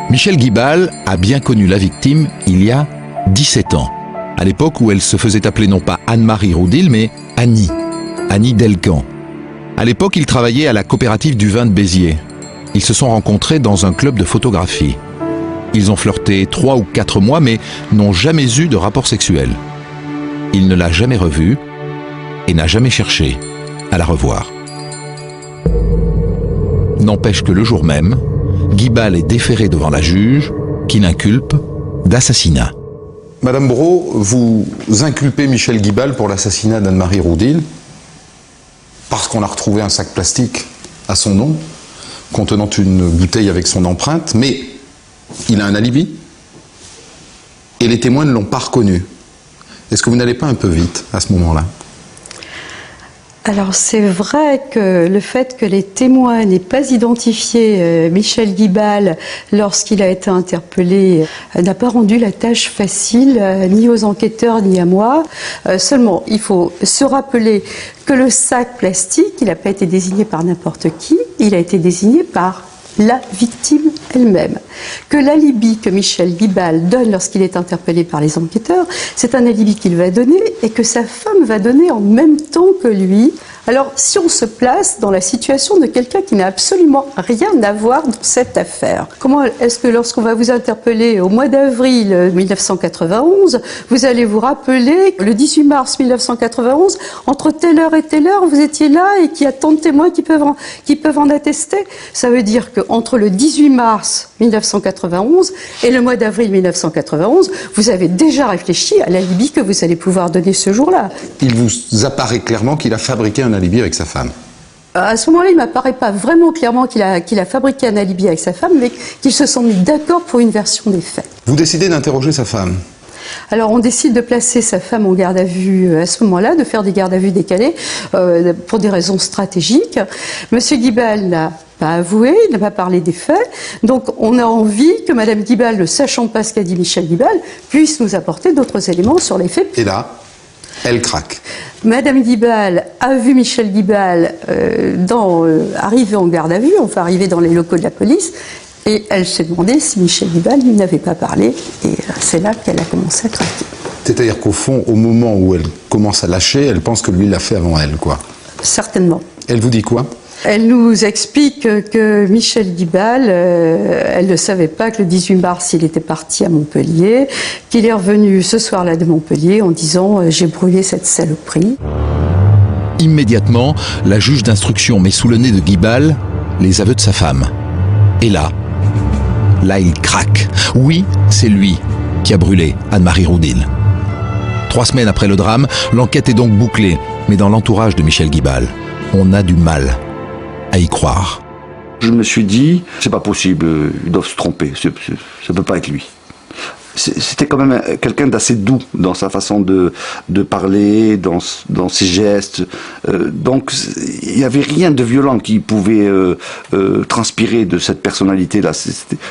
Michel Guibal a bien connu la victime il y a 17 ans, à l'époque où elle se faisait appeler non pas Anne-Marie Roudil, mais Annie Delcan. À l'époque, il travaillait à la coopérative du vin de Béziers. Ils se sont rencontrés dans un club de photographie. Ils ont flirté 3 ou 4 mois, mais n'ont jamais eu de rapport sexuel. il ne l'a jamais revue et n'a jamais cherché à la revoir. N'empêche que le jour même, Guibal est déféré devant la juge qui l'inculpe d'assassinat. Madame Brault, vous inculpez Michel Guibal pour l'assassinat d'Anne-Marie Roudil parce qu'on a retrouvé un sac plastique à son nom contenant une bouteille avec son empreinte, mais il a un alibi et les témoins ne l'ont pas reconnu. Est-ce que vous n'allez pas un peu vite à ce moment-là ? Alors c'est vrai que le fait que les témoins n'aient pas identifié Michel Guibal lorsqu'il a été interpellé n'a pas rendu la tâche facile ni aux enquêteurs ni à moi. Seulement, il faut se rappeler que le sac plastique, il n'a pas été désigné par n'importe qui, il a été désigné par la victime elle-même. Que l'alibi que Michel Guibal donne lorsqu'il est interpellé par les enquêteurs, c'est un alibi qu'il va donner et que sa femme va donner en même temps que lui. Alors, si on se place dans la situation de quelqu'un qui n'a absolument rien à voir dans cette affaire, comment est-ce que lorsqu'on va vous interpeller au mois d'avril 1991, vous allez vous rappeler le 18 mars 1991, entre telle heure et telle heure, vous étiez là et qu'il y a tant de témoins qui peuvent en attester? Ça veut dire qu'entre le 18 mars 1991 et le mois d'avril 1991, vous avez déjà réfléchi à l'alibi que vous allez pouvoir donner ce jour-là. Il vous apparaît clairement qu'il a fabriqué un alibi avec sa femme. À ce moment-là, il ne m'apparaît pas vraiment clairement qu'il a fabriqué un alibi avec sa femme, mais qu'ils se sont mis d'accord pour une version des faits. Vous décidez d'interroger sa femme. Alors on décide de placer sa femme en garde à vue à ce moment-là, de faire des gardes à vue décalées pour des raisons stratégiques. Monsieur Guibal n'a pas avoué, il n'a pas parlé des faits, donc on a envie que Madame Guibal, ne sachant pas ce qu'a dit Michel Guibal, puisse nous apporter d'autres éléments sur les faits. Et là, elle craque. Madame Guibal a vu Michel Guibal arriver en garde à vue, enfin arriver dans les locaux de la police, et elle s'est demandé si Michel Guibal lui n'avait pas parlé, et c'est là qu'elle a commencé à craquer. C'est-à-dire qu'au fond, au moment où elle commence à lâcher, elle pense que lui l'a fait avant elle, quoi. Certainement. Elle vous dit quoi ? Elle nous explique que Michel Guibal, elle ne savait pas que le 18 mars, il était parti à Montpellier, qu'il est revenu ce soir-là de Montpellier en disant « j'ai brûlé cette saloperie ». Immédiatement, la juge d'instruction met sous le nez de Guibal les aveux de sa femme. Et là, il craque. Oui, c'est lui qui a brûlé Anne-Marie Roudil. 3 semaines après le drame, l'enquête est donc bouclée. Mais dans l'entourage de Michel Guibal, on a du mal à y croire. Je me suis dit, c'est pas possible, ils doivent se tromper, ça peut pas être lui. C'était quand même quelqu'un d'assez doux dans sa façon de parler, dans ses gestes. Donc il n'y avait rien de violent qui pouvait transpirer de cette personnalité-là.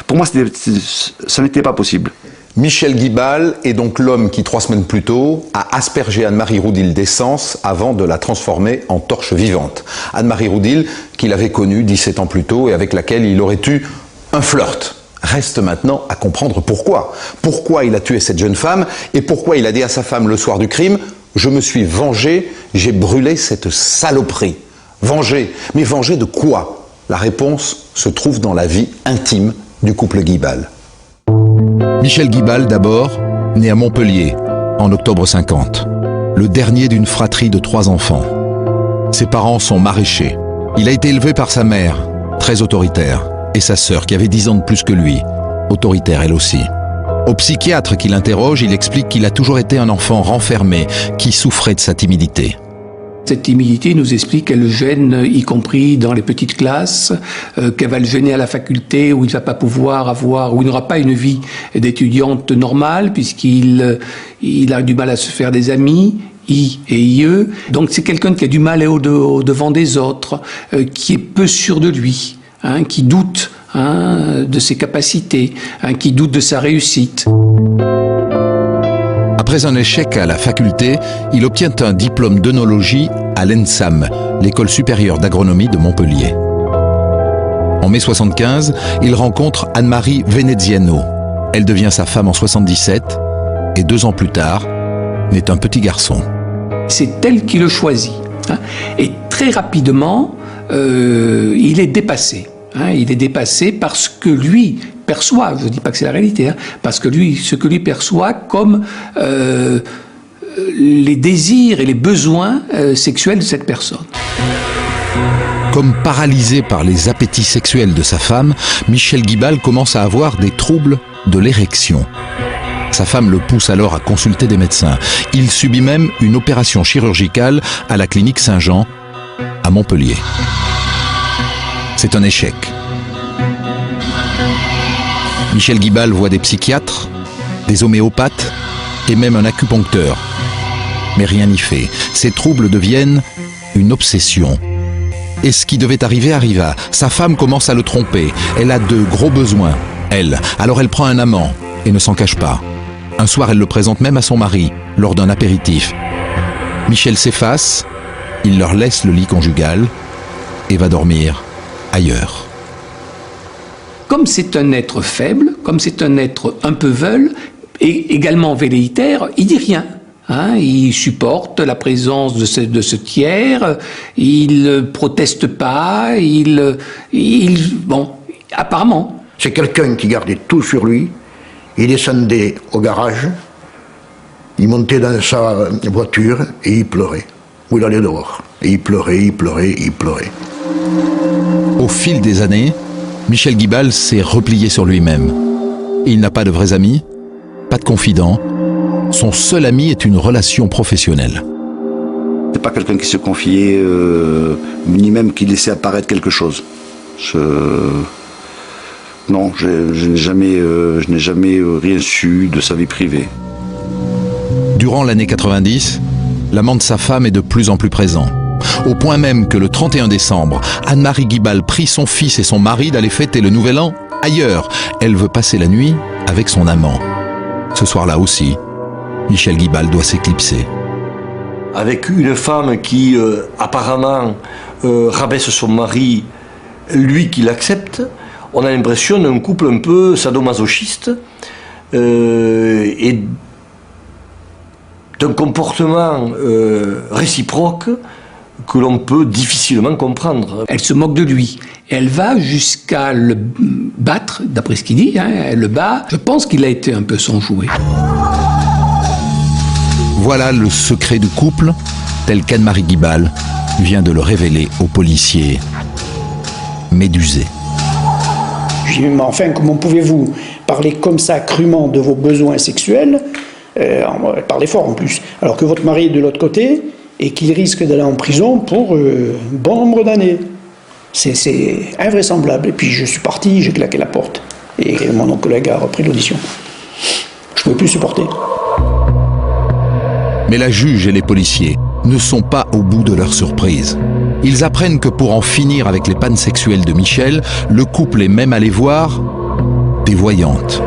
Pour moi, ça n'était pas possible. Michel Guibal est donc l'homme qui, 3 semaines plus tôt, a aspergé Anne-Marie Roudil d'essence avant de la transformer en torche vivante. Anne-Marie Roudil, qu'il avait connue 17 ans plus tôt et avec laquelle il aurait eu un flirt. Reste maintenant à comprendre pourquoi. Pourquoi il a tué cette jeune femme et pourquoi il a dit à sa femme le soir du crime « Je me suis vengé, j'ai brûlé cette saloperie ». Vengé. Mais vengé de quoi? La réponse se trouve dans la vie intime du couple Guibal. Michel Guibal, d'abord, né à Montpellier, en octobre 50. Le dernier d'une fratrie de 3 enfants. Ses parents sont maraîchers. Il a été élevé par sa mère, très autoritaire, et sa sœur, qui avait 10 ans de plus que lui, autoritaire elle aussi. Au psychiatre qui l'interroge, il explique qu'il a toujours été un enfant renfermé, qui souffrait de sa timidité. Cette timidité nous explique qu'elle le gêne, y compris dans les petites classes, qu'elle va le gêner à la faculté où il ne va pas pouvoir avoir, où il n'aura pas une vie d'étudiante normale puisqu'il a du mal à se faire des amis. I et IE. Donc c'est quelqu'un qui a du mal au devant des autres, qui est peu sûr de lui, qui doute de ses capacités, qui doute de sa réussite. Après un échec à la faculté, il obtient un diplôme d'œnologie à l'ENSAM, l'école supérieure d'agronomie de Montpellier. En mai 75, il rencontre Anne-Marie Veneziano. Elle devient sa femme en 77 et 2 ans plus tard, naît un petit garçon. C'est elle qui le choisit. Et très rapidement, il est dépassé. Il est dépassé parce que lui perçoit, je ne dis pas que c'est la réalité, parce que lui, ce que lui perçoit comme les désirs et les besoins sexuels de cette personne. Comme paralysé par les appétits sexuels de sa femme, Michel Guibal commence à avoir des troubles de l'érection. Sa femme le pousse alors à consulter des médecins. Il subit même une opération chirurgicale à la clinique Saint-Jean, à Montpellier. C'est un échec. Michel Guibal voit des psychiatres, des homéopathes et même un acupuncteur. Mais rien n'y fait. Ces troubles deviennent une obsession. Et ce qui devait arriver arriva. Sa femme commence à le tromper. Elle a de gros besoins, elle. Alors elle prend un amant et ne s'en cache pas. Un soir, elle le présente même à son mari, lors d'un apéritif. Michel s'efface, il leur laisse le lit conjugal et va dormir ailleurs. Comme c'est un être faible, comme c'est un être un peu veule, et également velléitaire, il dit rien. Il supporte la présence de ce tiers, il ne proteste pas, bon, apparemment. C'est quelqu'un qui gardait tout sur lui. Il descendait au garage, il montait dans sa voiture et il pleurait. Ou il allait dehors. Et il pleurait, il pleurait, il pleurait. Au fil des années, Michel Guibal s'est replié sur lui-même. Il n'a pas de vrais amis, pas de confidents. Son seul ami est une relation professionnelle. C'est pas quelqu'un qui se confiait, ni même qui laissait apparaître quelque chose. Non, je n'ai jamais rien su de sa vie privée. Durant l'année 90, l'amant de sa femme est de plus en plus présent. Au point même que le 31 décembre, Anne-Marie Guibal prie son fils et son mari d'aller fêter le Nouvel An ailleurs. Elle veut passer la nuit avec son amant. Ce soir-là aussi, Michel Guibal doit s'éclipser. Avec une femme qui, apparemment, rabaisse son mari, lui qui l'accepte, on a l'impression d'un couple un peu sadomasochiste et d'un comportement réciproque que l'on peut difficilement comprendre. Elle se moque de lui. Elle va jusqu'à le battre, d'après ce qu'il dit, elle le bat. Je pense qu'il a été un peu son jouet. Voilà le secret du couple, tel qu'Anne-Marie Guibal vient de le révéler aux policiers médusés. Je dis, mais enfin, comment pouvez-vous parler comme ça crûment de vos besoins sexuels, parler fort en plus, alors que votre mari est de l'autre côté et qu'il risque d'aller en prison pour bon nombre d'années. C'est invraisemblable. Et puis je suis parti, j'ai claqué la porte. Et mon collègue a repris l'audition. Je ne pouvais plus supporter. Mais la juge et les policiers ne sont pas au bout de leur surprise. Ils apprennent que pour en finir avec les pannes sexuelles de Michel, le couple est même allé voir des voyantes.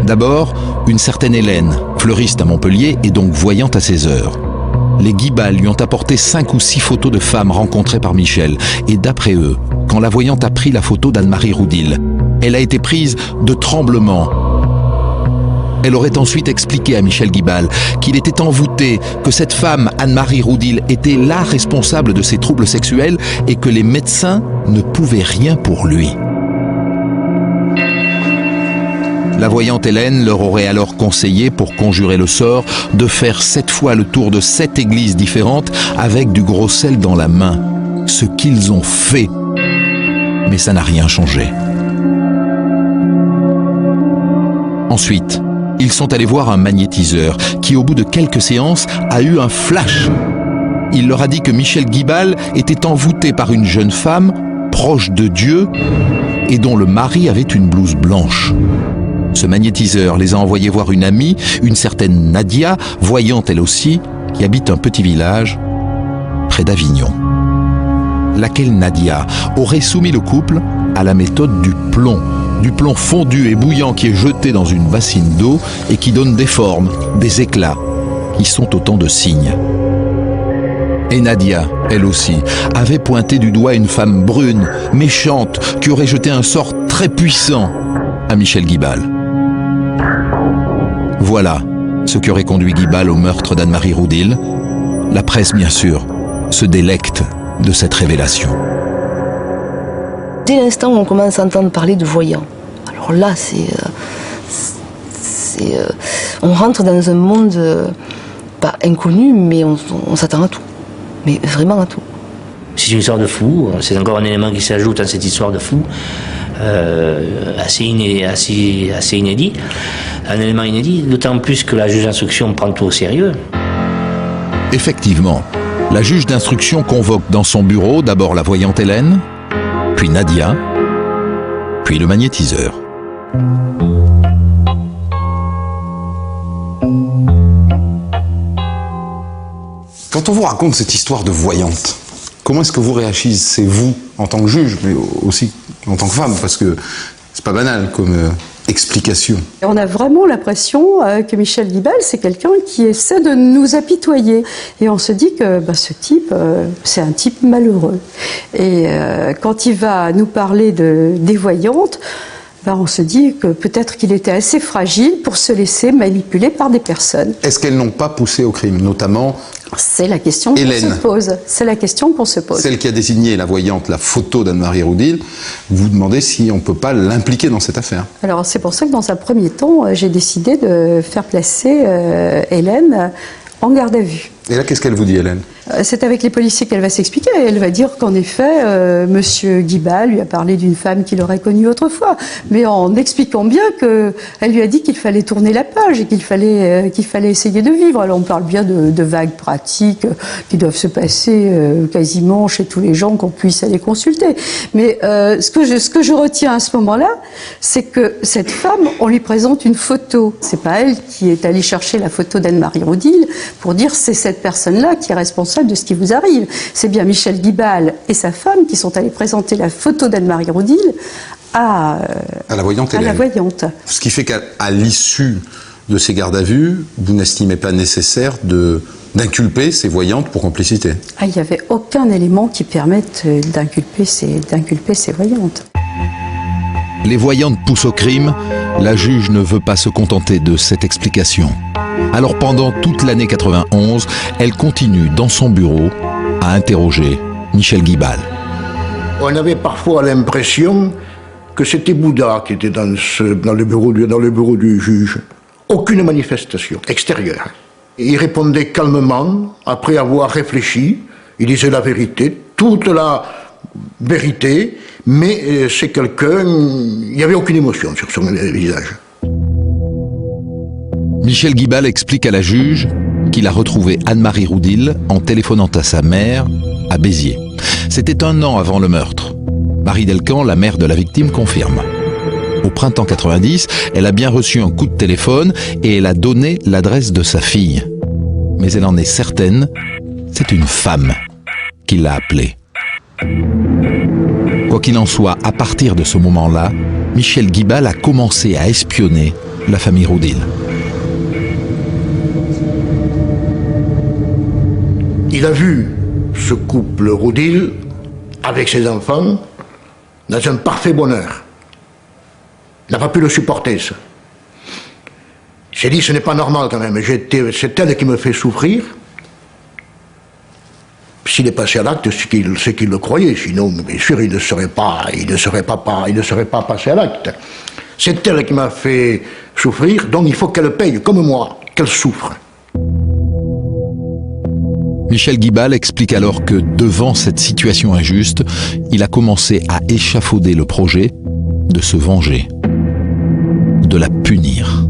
D'abord, une certaine Hélène, fleuriste à Montpellier et donc voyante à ses heures. Les Guibal lui ont apporté 5 ou 6 photos de femmes rencontrées par Michel. Et d'après eux, quand la voyante a pris la photo d'Anne-Marie Roudil, elle a été prise de tremblement. Elle aurait ensuite expliqué à Michel Guibal qu'il était envoûté, que cette femme, Anne-Marie Roudil, était la responsable de ses troubles sexuels et que les médecins ne pouvaient rien pour lui. La voyante Hélène leur aurait alors conseillé, pour conjurer le sort, de faire 7 fois le tour de 7 églises différentes avec du gros sel dans la main. Ce qu'ils ont fait. Mais ça n'a rien changé. Ensuite, ils sont allés voir un magnétiseur qui, au bout de quelques séances, a eu un flash. Il leur a dit que Michel Guibal était envoûté par une jeune femme proche de Dieu et dont le mari avait une blouse blanche. Ce magnétiseur les a envoyés voir une amie, une certaine Nadia, voyante elle aussi, qui habite un petit village près d'Avignon. Laquelle Nadia aurait soumis le couple à la méthode du plomb fondu et bouillant qui est jeté dans une bassine d'eau et qui donne des formes, des éclats, qui sont autant de signes. Et Nadia, elle aussi, avait pointé du doigt une femme brune, méchante, qui aurait jeté un sort très puissant à Michel Guibal. Voilà ce qui aurait conduit Guibal au meurtre d'Anne-Marie Roudil. La presse, bien sûr, se délecte de cette révélation. Dès l'instant où on commence à entendre parler de voyants, alors là, on rentre dans un monde pas inconnue, mais on s'attend à tout. Mais vraiment à tout. C'est une histoire de fou, c'est encore un élément qui s'ajoute à cette histoire de fou, assez inédit, un élément inédit, d'autant plus que la juge d'instruction prend tout au sérieux. Effectivement, la juge d'instruction convoque dans son bureau d'abord la voyante Hélène, puis Nadia, puis le magnétiseur. Quand on vous raconte cette histoire de voyante, comment est-ce que vous réagissez, vous, en tant que juge, mais aussi en tant que femme, parce que c'est pas banal comme explication. On a vraiment l'impression que Michel Guibal, c'est quelqu'un qui essaie de nous apitoyer. Et on se dit que ce type, c'est un type malheureux. Et quand il va nous parler des voyantes, on se dit que peut-être qu'il était assez fragile pour se laisser manipuler par des personnes. Est-ce qu'elles n'ont pas poussé au crime, notamment C'est la question qu'on se pose. C'est la question qu'on se pose. Celle qui a désigné la voyante, la photo d'Anne-Marie Roudil, vous demandez si on ne peut pas l'impliquer dans cette affaire. Alors c'est pour ça que dans un premier temps, j'ai décidé de faire placer Hélène en garde à vue. Et là, qu'est-ce qu'elle vous dit, Hélène ? C'est avec les policiers qu'elle va s'expliquer. Elle va dire qu'en effet, Monsieur Guibal lui a parlé d'une femme qu'il aurait connue autrefois, mais en expliquant bien qu'elle lui a dit qu'il fallait tourner la page et qu'il fallait essayer de vivre. Alors on parle bien de vagues pratiques qui doivent se passer quasiment chez tous les gens qu'on puisse aller consulter. Mais ce que je retiens à ce moment-là, c'est que cette femme, on lui présente une photo. C'est pas elle qui est allée chercher la photo d'Anne-Marie Roudil pour dire c'est cette personne-là qui est responsable de ce qui vous arrive. C'est bien Michel Guibal et sa femme qui sont allés présenter la photo d'Anne-Marie Roudil à la voyante Hélène. À la voyante. Ce qui fait qu'à l'issue de ces gardes à vue, vous n'estimez pas nécessaire d'inculper ces voyantes pour complicité. Il n'y avait aucun élément qui permette d'inculper ces voyantes. Les voyantes poussent au crime, la juge ne veut pas se contenter de cette explication. Alors pendant toute l'année 91, elle continue dans son bureau à interroger Michel Guibal. On avait parfois l'impression que c'était Bouddha qui était dans le bureau du juge. Aucune manifestation extérieure. Il répondait calmement, après avoir réfléchi, il disait la vérité, toute la vérité, mais c'est quelqu'un, il n'y avait aucune émotion sur son visage. Michel Guibal explique à la juge qu'il a retrouvé Anne-Marie Roudil en téléphonant à sa mère à Béziers. C'était 1 an avant le meurtre. Marie Delcan, la mère de la victime, confirme. Au printemps 90, elle a bien reçu un coup de téléphone et elle a donné l'adresse de sa fille. Mais elle en est certaine, c'est une femme qui l'a appelée. Quoi qu'il en soit, à partir de ce moment-là, Michel Guibal a commencé à espionner la famille Roudil. Il a vu ce couple Roudil avec ses enfants dans un parfait bonheur. Il n'a pas pu le supporter, ça. Il s'est dit, ce n'est pas normal quand même. C'est elle qui me fait souffrir. S'il est passé à l'acte, c'est qu'il le croyait. Sinon, bien sûr, il ne serait pas passé à l'acte. C'est elle qui m'a fait souffrir, donc il faut qu'elle paye, comme moi, qu'elle souffre. Michel Guibal explique alors que devant cette situation injuste, il a commencé à échafauder le projet de se venger, de la punir.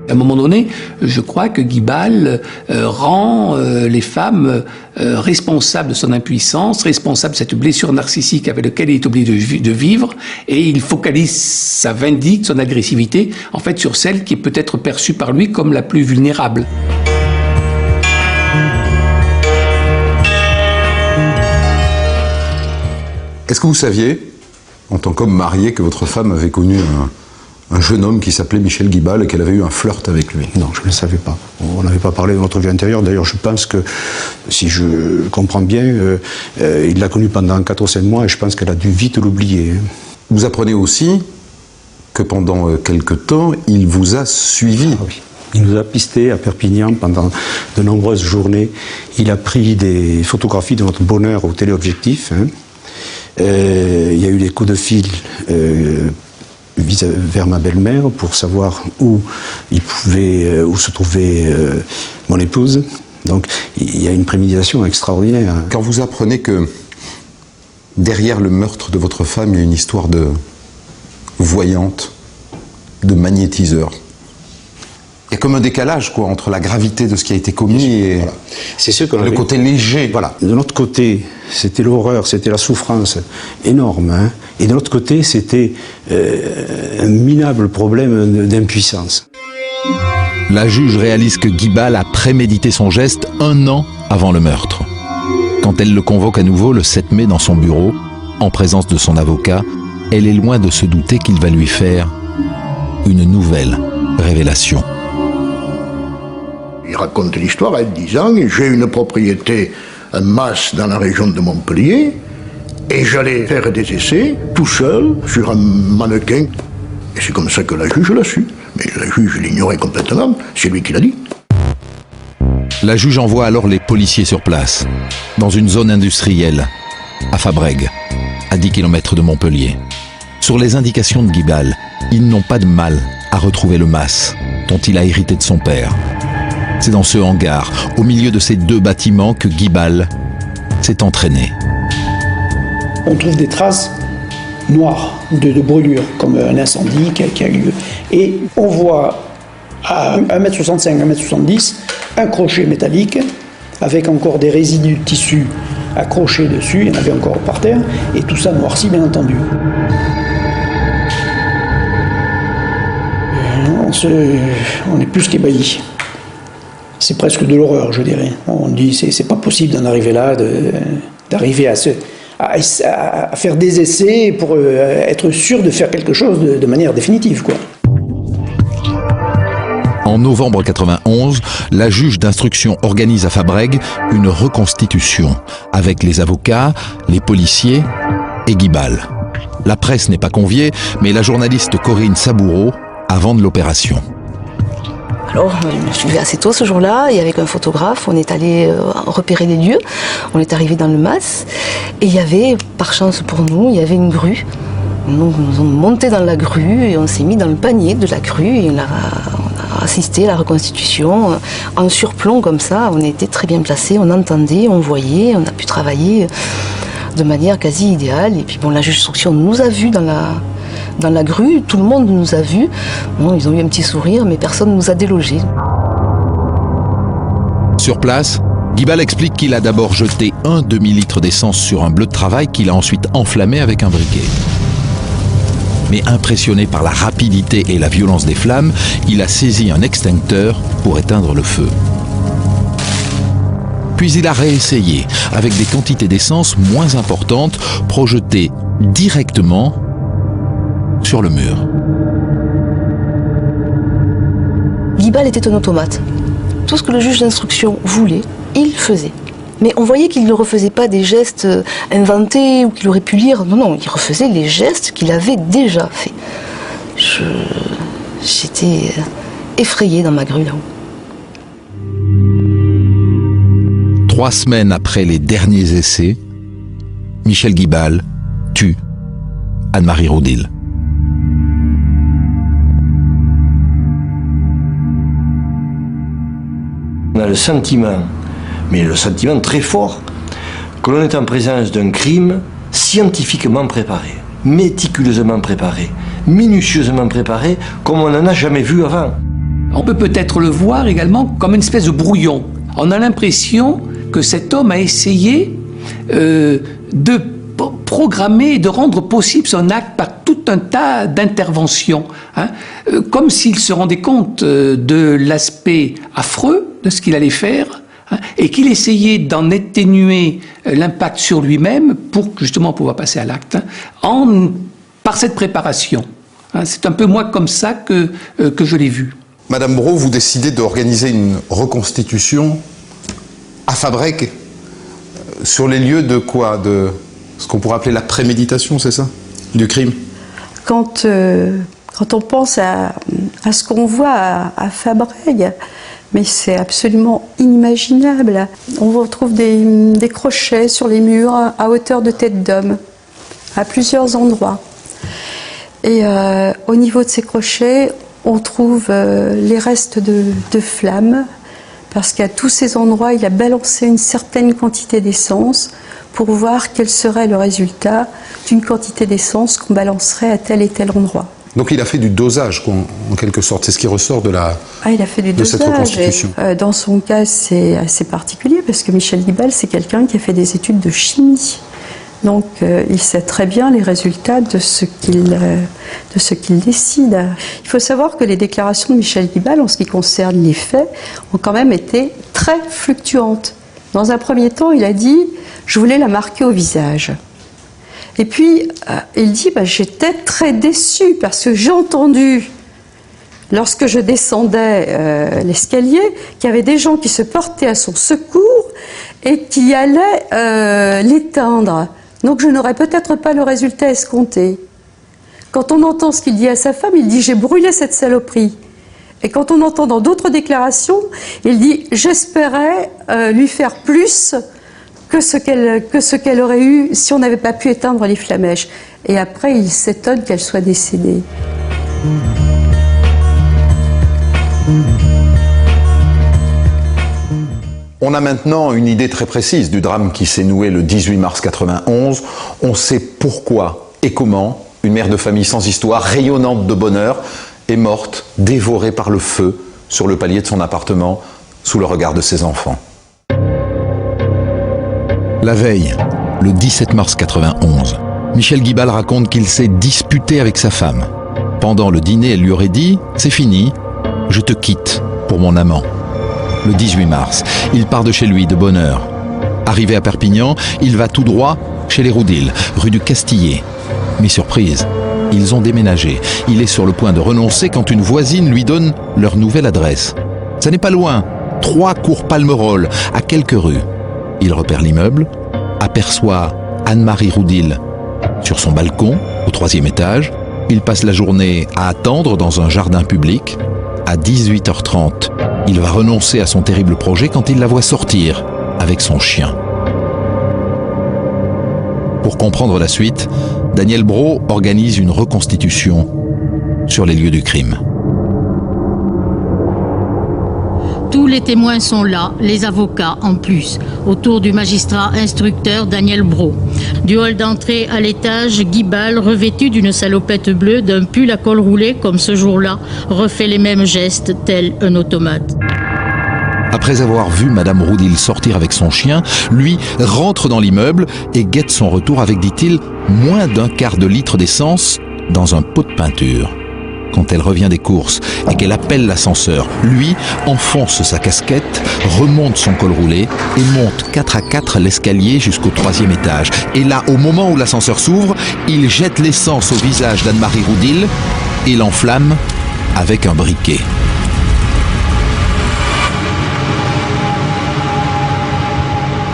À un moment donné, je crois que Guibal rend les femmes responsables de son impuissance, responsables de cette blessure narcissique avec laquelle il est obligé de vivre, et il focalise sa vindicte, son agressivité, en fait, sur celle qui est peut-être perçue par lui comme la plus vulnérable. Est-ce que vous saviez, en tant qu'homme marié, que votre femme avait connu un jeune homme qui s'appelait Michel Guibal et qu'elle avait eu un flirt avec lui? Non, je ne le savais pas. On n'avait pas parlé de notre vie antérieure. D'ailleurs, je pense que, si je comprends bien, il l'a connue pendant 4 ou 5 mois et je pense qu'elle a dû vite l'oublier. Vous apprenez aussi que pendant quelque temps, il vous a suivi. Ah oui. Il nous a pistés à Perpignan pendant de nombreuses journées. Il a pris des photographies de notre bonheur au téléobjectif. Il y a eu des coups de fil vers ma belle-mère pour savoir où se trouvait mon épouse. Donc il y a une préméditation extraordinaire. Quand vous apprenez que derrière le meurtre de votre femme, il y a une histoire de voyante, de magnétiseur, il y a comme un décalage quoi, entre la gravité de ce qui a été commis et voilà. C'est ce qu'on le côté léger. Voilà. De notre côté, c'était l'horreur, c'était la souffrance énorme. Hein. Et de l'autre côté, c'était un minable problème d'impuissance. La juge réalise que Guibal a prémédité son geste 1 an avant le meurtre. Quand elle le convoque à nouveau le 7 mai dans son bureau, en présence de son avocat, elle est loin de se douter qu'il va lui faire une nouvelle révélation. Il raconte l'histoire en disant « J'ai une propriété, un mas dans la région de Montpellier, et j'allais faire des essais, tout seul, sur un mannequin. » Et c'est comme ça que la juge l'a su. Mais la juge l'ignorait complètement, c'est lui qui l'a dit. La juge envoie alors les policiers sur place, dans une zone industrielle, à Fabrègues, à 10 km de Montpellier. Sur les indications de Guibal, ils n'ont pas de mal à retrouver le mas dont il a hérité de son père. C'est dans ce hangar, au milieu de ces 2 bâtiments, que Guibal s'est entraîné. On trouve des traces noires de brûlure, comme un incendie qui a eu lieu. Et on voit à 1,65 m, 1,70 m, un crochet métallique avec encore des résidus de tissu accrochés dessus, il y en avait encore par terre, et tout ça noirci bien entendu. On est plus qu'ébahis. C'est presque de l'horreur, je dirais. On dit c'est pas possible d'en arriver là, d'arriver à faire des essais pour être sûr de faire quelque chose de manière définitive, quoi. En novembre 91, la juge d'instruction organise à Fabrègues une reconstitution avec les avocats, les policiers et Guibal. La presse n'est pas conviée, mais la journaliste Corinne Saboureau avant de l'opération. Alors, je suis levé assez tôt ce jour-là, et avec un photographe, on est allé repérer les lieux. On est arrivé dans le mas, et il y avait, par chance pour nous, il y avait une grue. Donc, nous sommes montés dans la grue, et on s'est mis dans le panier de la grue, et on a assisté à la reconstitution en surplomb comme ça. On était très bien placés, on entendait, on voyait, on a pu travailler de manière quasi idéale. Et puis bon, la juge d'instruction nous a vus dans la grue, tout le monde nous a vus. Bon, ils ont eu un petit sourire, mais personne ne nous a délogés. Sur place, Guibal explique qu'il a d'abord jeté un demi-litre d'essence sur un bleu de travail qu'il a ensuite enflammé avec un briquet. Mais impressionné par la rapidité et la violence des flammes, il a saisi un extincteur pour éteindre le feu. Puis il a réessayé, avec des quantités d'essence moins importantes, projetées directement sur le mur. Guibal était un automate. Tout ce que le juge d'instruction voulait, il faisait. Mais on voyait qu'il ne refaisait pas des gestes inventés ou qu'il aurait pu lire. Non, non, il refaisait les gestes qu'il avait déjà faits. J'étais effrayée dans ma grue là-haut. 3 semaines après les derniers essais, Michel Guibal tue Anne-Marie Roudil. On a le sentiment, mais le sentiment très fort, que l'on est en présence d'un crime scientifiquement préparé, méticuleusement préparé, minutieusement préparé, comme on n'en a jamais vu avant. On peut peut-être le voir également comme une espèce de brouillon. On a l'impression que cet homme a essayé de programmer et de rendre possible son acte par tout un tas d'interventions, hein, comme s'il se rendait compte de l'aspect affreux de ce qu'il allait faire, hein, et qu'il essayait d'en atténuer l'impact sur lui-même pour justement pouvoir passer à l'acte, hein, par cette préparation. Hein, c'est un peu moi comme ça que je l'ai vu. Madame Brault, vous décidez d'organiser une reconstitution à Fabrègues sur les lieux de quoi? De ce qu'on pourrait appeler la préméditation, c'est ça? Du crime? Quand on pense à ce qu'on voit à Fabrègues, mais c'est absolument inimaginable. On retrouve des crochets sur les murs à hauteur de tête d'homme, à plusieurs endroits. Et au niveau de ces crochets, on trouve les restes de flammes, parce qu'à tous ces endroits, il a balancé une certaine quantité d'essence pour voir quel serait le résultat d'une quantité d'essence qu'on balancerait à tel et tel endroit. Donc il a fait du dosage, quoi, en quelque sorte. C'est ce qui ressort de il a fait du dosage. Cette reconstitution. Et, dans son cas, c'est assez particulier, parce que Michel Guibal, c'est quelqu'un qui a fait des études de chimie. Donc il sait très bien les résultats de ce qu'il décide. Il faut savoir que les déclarations de Michel Guibal, en ce qui concerne les faits, ont quand même été très fluctuantes. Dans un premier temps, il a dit « je voulais la marquer au visage ». Et puis, il dit j'étais très déçu parce que j'ai entendu, lorsque je descendais l'escalier, qu'il y avait des gens qui se portaient à son secours et qui allaient l'éteindre. Donc je n'aurais peut-être pas le résultat escompté. Quand on entend ce qu'il dit à sa femme, il dit « j'ai brûlé cette saloperie ». Et quand on entend dans d'autres déclarations, il dit « j'espérais lui faire plus que ce qu'elle aurait eu si on n'avait pas pu éteindre les flamèches ». Et après, il s'étonne qu'elle soit décédée. On a maintenant une idée très précise du drame qui s'est noué le 18 mars 91. On sait pourquoi et comment une mère de famille sans histoire, rayonnante de bonheur, est morte, dévorée par le feu, sur le palier de son appartement, sous le regard de ses enfants. La veille, le 17 mars 91, Michel Guibal raconte qu'il s'est disputé avec sa femme. Pendant le dîner, elle lui aurait dit « c'est fini, je te quitte pour mon amant ». Le 18 mars, il part de chez lui de bonne heure. Arrivé à Perpignan, il va tout droit chez les Roudil, rue du Castillet. Mais surprise, ils ont déménagé. Il est sur le point de renoncer quand une voisine lui donne leur nouvelle adresse. Ça n'est pas loin, 3 cours Palmerolles, à quelques rues. Il repère l'immeuble, aperçoit Anne-Marie Roudil sur son balcon, au 3e étage. Il passe la journée à attendre dans un jardin public. À 18h30, il va renoncer à son terrible projet quand il la voit sortir avec son chien. Pour comprendre la suite, Daniel Brault organise une reconstitution sur les lieux du crime. Tous les témoins sont là, les avocats en plus, autour du magistrat instructeur Daniel Brault. Du hall d'entrée à l'étage, Guibal, revêtu d'une salopette bleue, d'un pull à col roulé comme ce jour-là, refait les mêmes gestes, tel un automate. Après avoir vu Madame Roudil sortir avec son chien, lui rentre dans l'immeuble et guette son retour avec, dit-il, moins d'un quart de litre d'essence dans un pot de peinture. Quand elle revient des courses et qu'elle appelle l'ascenseur, lui enfonce sa casquette, remonte son col roulé et monte 4 à 4 l'escalier jusqu'au 3e étage. Et là, au moment où l'ascenseur s'ouvre, il jette l'essence au visage d'Anne-Marie Roudil et l'enflamme avec un briquet.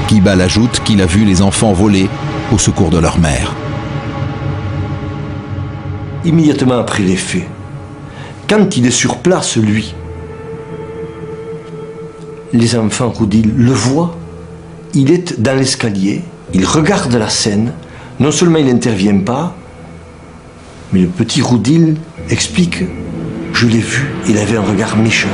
Guibal ajoute qu'il a vu les enfants voler au secours de leur mère. Immédiatement après les faits, quand il est sur place, lui, les enfants Roudil le voient, il est dans l'escalier, il regarde la scène, non seulement il n'intervient pas, mais le petit Roudil explique « je l'ai vu, il avait un regard méchant ».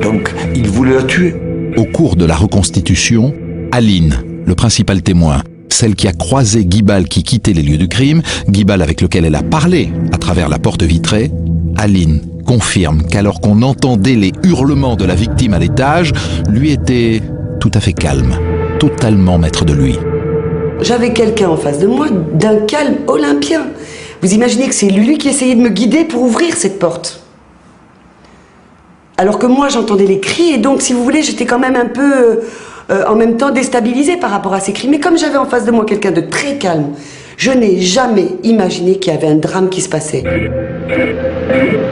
Donc, il voulait la tuer. Au cours de la reconstitution, Aline, le principal témoin, celle qui a croisé Guibal qui quittait les lieux du crime, Guibal avec lequel elle a parlé à travers la porte vitrée, Aline confirme qu'alors qu'on entendait les hurlements de la victime à l'étage, lui était tout à fait calme, totalement maître de lui. J'avais quelqu'un en face de moi d'un calme olympien. Vous imaginez que c'est lui qui essayait de me guider pour ouvrir cette porte. Alors que moi j'entendais les cris et donc si vous voulez j'étais quand même un peu en même temps déstabilisée par rapport à ces cris. Mais comme j'avais en face de moi quelqu'un de très calme, je n'ai jamais imaginé qu'il y avait un drame qui se passait.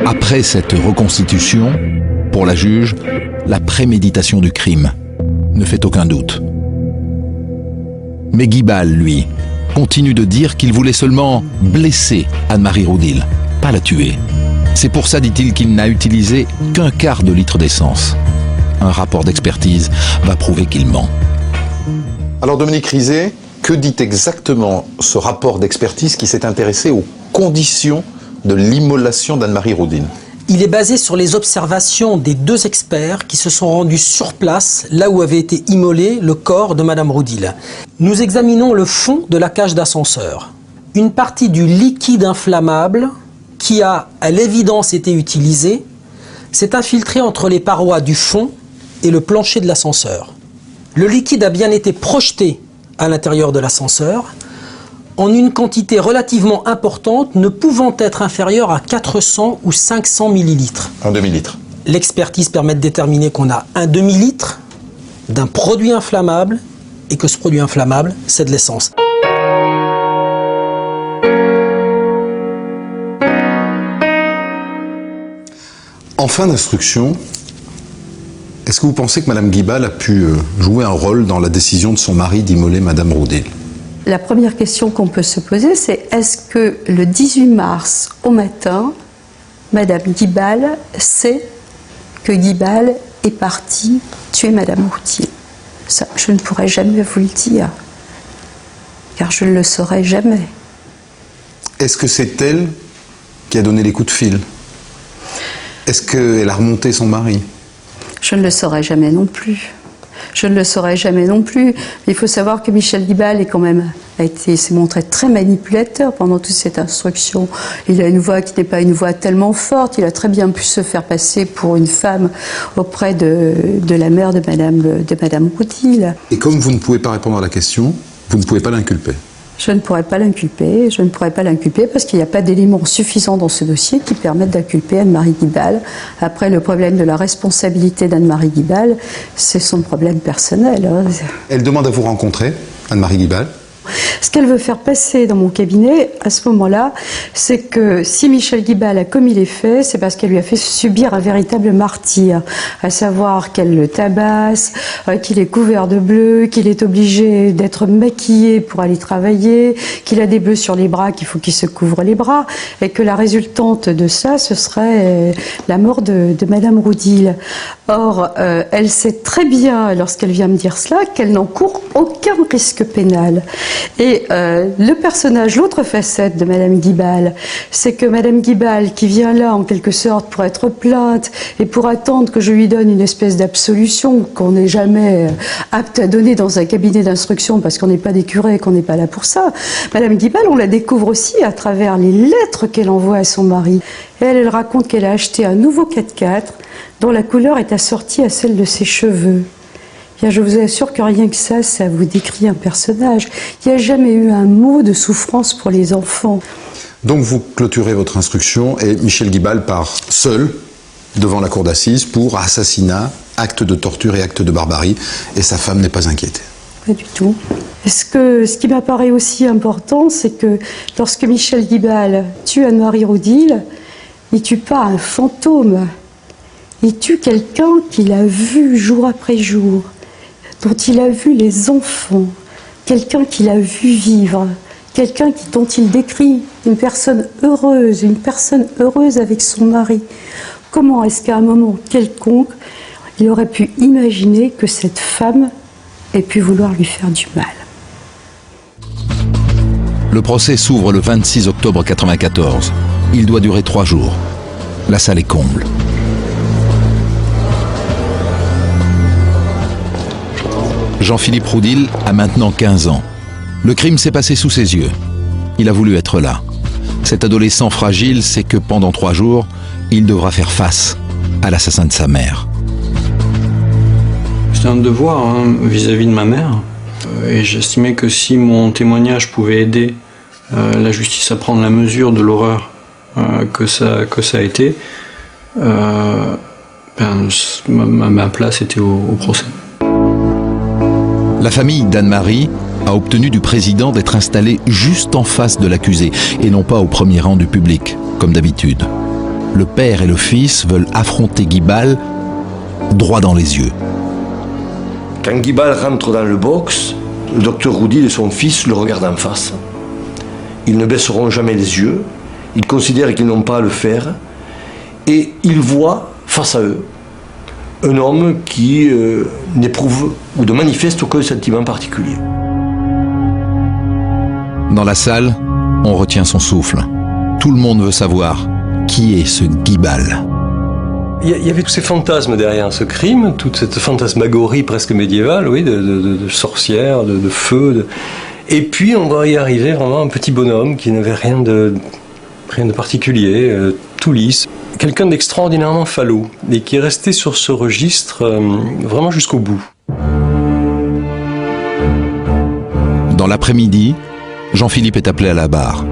Après cette reconstitution, pour la juge, la préméditation du crime ne fait aucun doute. Mais Guibal, lui, continue de dire qu'il voulait seulement blesser Anne-Marie Roudil, pas la tuer. C'est pour ça, dit-il, qu'il n'a utilisé qu'un quart de litre d'essence. Un rapport d'expertise va prouver qu'il ment. Alors Dominique Rizet, que dit exactement ce rapport d'expertise qui s'est intéressé aux conditions de l'immolation d'Anne-Marie Roudil? Il est basé sur les observations des 2 experts qui se sont rendus sur place, là où avait été immolé le corps de Madame Roudil. Nous examinons le fond de la cage d'ascenseur. Une partie du liquide inflammable qui a à l'évidence été utilisé s'est infiltré entre les parois du fond et le plancher de l'ascenseur. Le liquide a bien été projeté à l'intérieur de l'ascenseur en une quantité relativement importante, ne pouvant être inférieure à 400 ou 500 millilitres. Un demi-litre. L'expertise permet de déterminer qu'on a un demi-litre d'un produit inflammable et que ce produit inflammable, c'est de l'essence. En fin d'instruction, est-ce que vous pensez que Mme Guibal a pu jouer un rôle dans la décision de son mari d'immoler Mme Roudil? La première question qu'on peut se poser, c'est est-ce que le 18 mars au matin, Madame Guibal sait que Guibal est parti tuer Madame Roudil? Ça, je ne pourrai jamais vous le dire, car je ne le saurai jamais. Est-ce que c'est elle qui a donné les coups de fil? Est-ce qu'elle a remonté son mari? Je ne le saurai jamais non plus. Je ne le saurai jamais non plus. Il faut savoir que Michel Guibal s'est montré très manipulateur pendant toute cette instruction. Il a une voix qui n'est pas une voix tellement forte. Il a très bien pu se faire passer pour une femme auprès de la mère de Madame Roudil. Et comme vous ne pouvez pas répondre à la question, vous ne pouvez pas l'inculper? Je ne pourrais pas l'inculper. Je ne pourrais pas l'inculper parce qu'il n'y a pas d'éléments suffisants dans ce dossier qui permettent d'inculper Anne-Marie Guibal. Après, le problème de la responsabilité d'Anne-Marie Guibal, c'est son problème personnel. Elle demande à vous rencontrer, Anne-Marie Guibal. Ce qu'elle veut faire passer dans mon cabinet, à ce moment-là, c'est que si Michel Guibal a commis les faits, c'est parce qu'elle lui a fait subir un véritable martyre, à savoir qu'elle le tabasse, qu'il est couvert de bleu, qu'il est obligé d'être maquillé pour aller travailler, qu'il a des bleus sur les bras, qu'il faut qu'il se couvre les bras, et que la résultante de ça, ce serait la mort de Madame Roudil. Or, elle sait très bien, lorsqu'elle vient me dire cela, qu'elle n'encourt aucun risque pénal. Et le personnage, l'autre facette de Madame Guibal, c'est que Madame Guibal, qui vient là en quelque sorte pour être plainte et pour attendre que je lui donne une espèce d'absolution qu'on n'est jamais apte à donner dans un cabinet d'instruction parce qu'on n'est pas des curés et qu'on n'est pas là pour ça. Madame Guibal, on la découvre aussi à travers les lettres qu'elle envoie à son mari. Et elle raconte qu'elle a acheté un nouveau 4x4 dont la couleur est assortie à celle de ses cheveux. Bien, je vous assure que rien que ça vous décrit un personnage. Il n'y a jamais eu un mot de souffrance pour les enfants. Donc vous clôturez votre instruction et Michel Guibal part seul devant la cour d'assises pour assassinat, acte de torture et acte de barbarie, et sa femme n'est pas inquiétée. Pas du tout. Ce qui m'apparaît aussi important, c'est que lorsque Michel Guibal tue Anne-Marie Roudil, il ne tue pas un fantôme. Il tue quelqu'un qu'il a vu jour après jour, dont il a vu les enfants, quelqu'un qu'il a vu vivre, quelqu'un dont il décrit une personne heureuse avec son mari. Comment est-ce qu'à un moment quelconque, il aurait pu imaginer que cette femme ait pu vouloir lui faire du mal? Le procès s'ouvre le 26 octobre 1994. Il doit durer 3 jours. La salle est comble. Jean-Philippe Roudil a maintenant 15 ans. Le crime s'est passé sous ses yeux. Il a voulu être là. Cet adolescent fragile sait que pendant 3 jours, il devra faire face à l'assassin de sa mère. C'était un devoir vis-à-vis de ma mère. Et j'estimais que si mon témoignage pouvait aider la justice à prendre la mesure de l'horreur que ça a été, ma place était au procès. La famille d'Anne-Marie a obtenu du président d'être installé juste en face de l'accusé et non pas au premier rang du public, comme d'habitude. Le père et le fils veulent affronter Guibal droit dans les yeux. Quand Guibal rentre dans le box, le docteur Roudil et son fils le regardent en face. Ils ne baisseront jamais les yeux, ils considèrent qu'ils n'ont pas à le faire, et ils voient face à eux un homme qui n'éprouve ou ne manifeste aucun sentiment particulier. Dans la salle, on retient son souffle. Tout le monde veut savoir qui est ce Guibal. Il y avait tous ces fantasmes derrière ce crime, toute cette fantasmagorie presque médiévale, oui, de sorcières, de feu. Et puis on va y arriver vraiment un petit bonhomme qui n'avait rien de particulier, tout lisse. Quelqu'un d'extraordinairement falot et qui est resté sur ce registre vraiment jusqu'au bout. Dans l'après-midi, Jean-Philippe est appelé à la barre.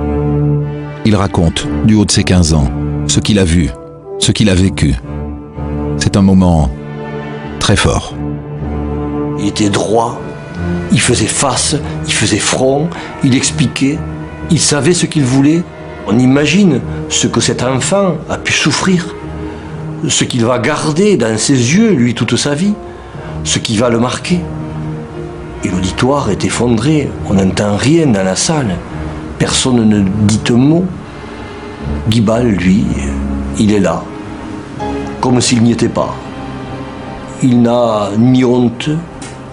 Il raconte, du haut de ses 15 ans, ce qu'il a vu, ce qu'il a vécu. C'est un moment très fort. Il était droit, il faisait face, il faisait front, il expliquait, il savait ce qu'il voulait. On imagine ce que cet enfant a pu souffrir, ce qu'il va garder dans ses yeux, lui, toute sa vie, ce qui va le marquer. Et l'auditoire est effondré, on n'entend rien dans la salle, personne ne dit un mot. Guibal, lui, il est là, comme s'il n'y était pas. Il n'a ni honte,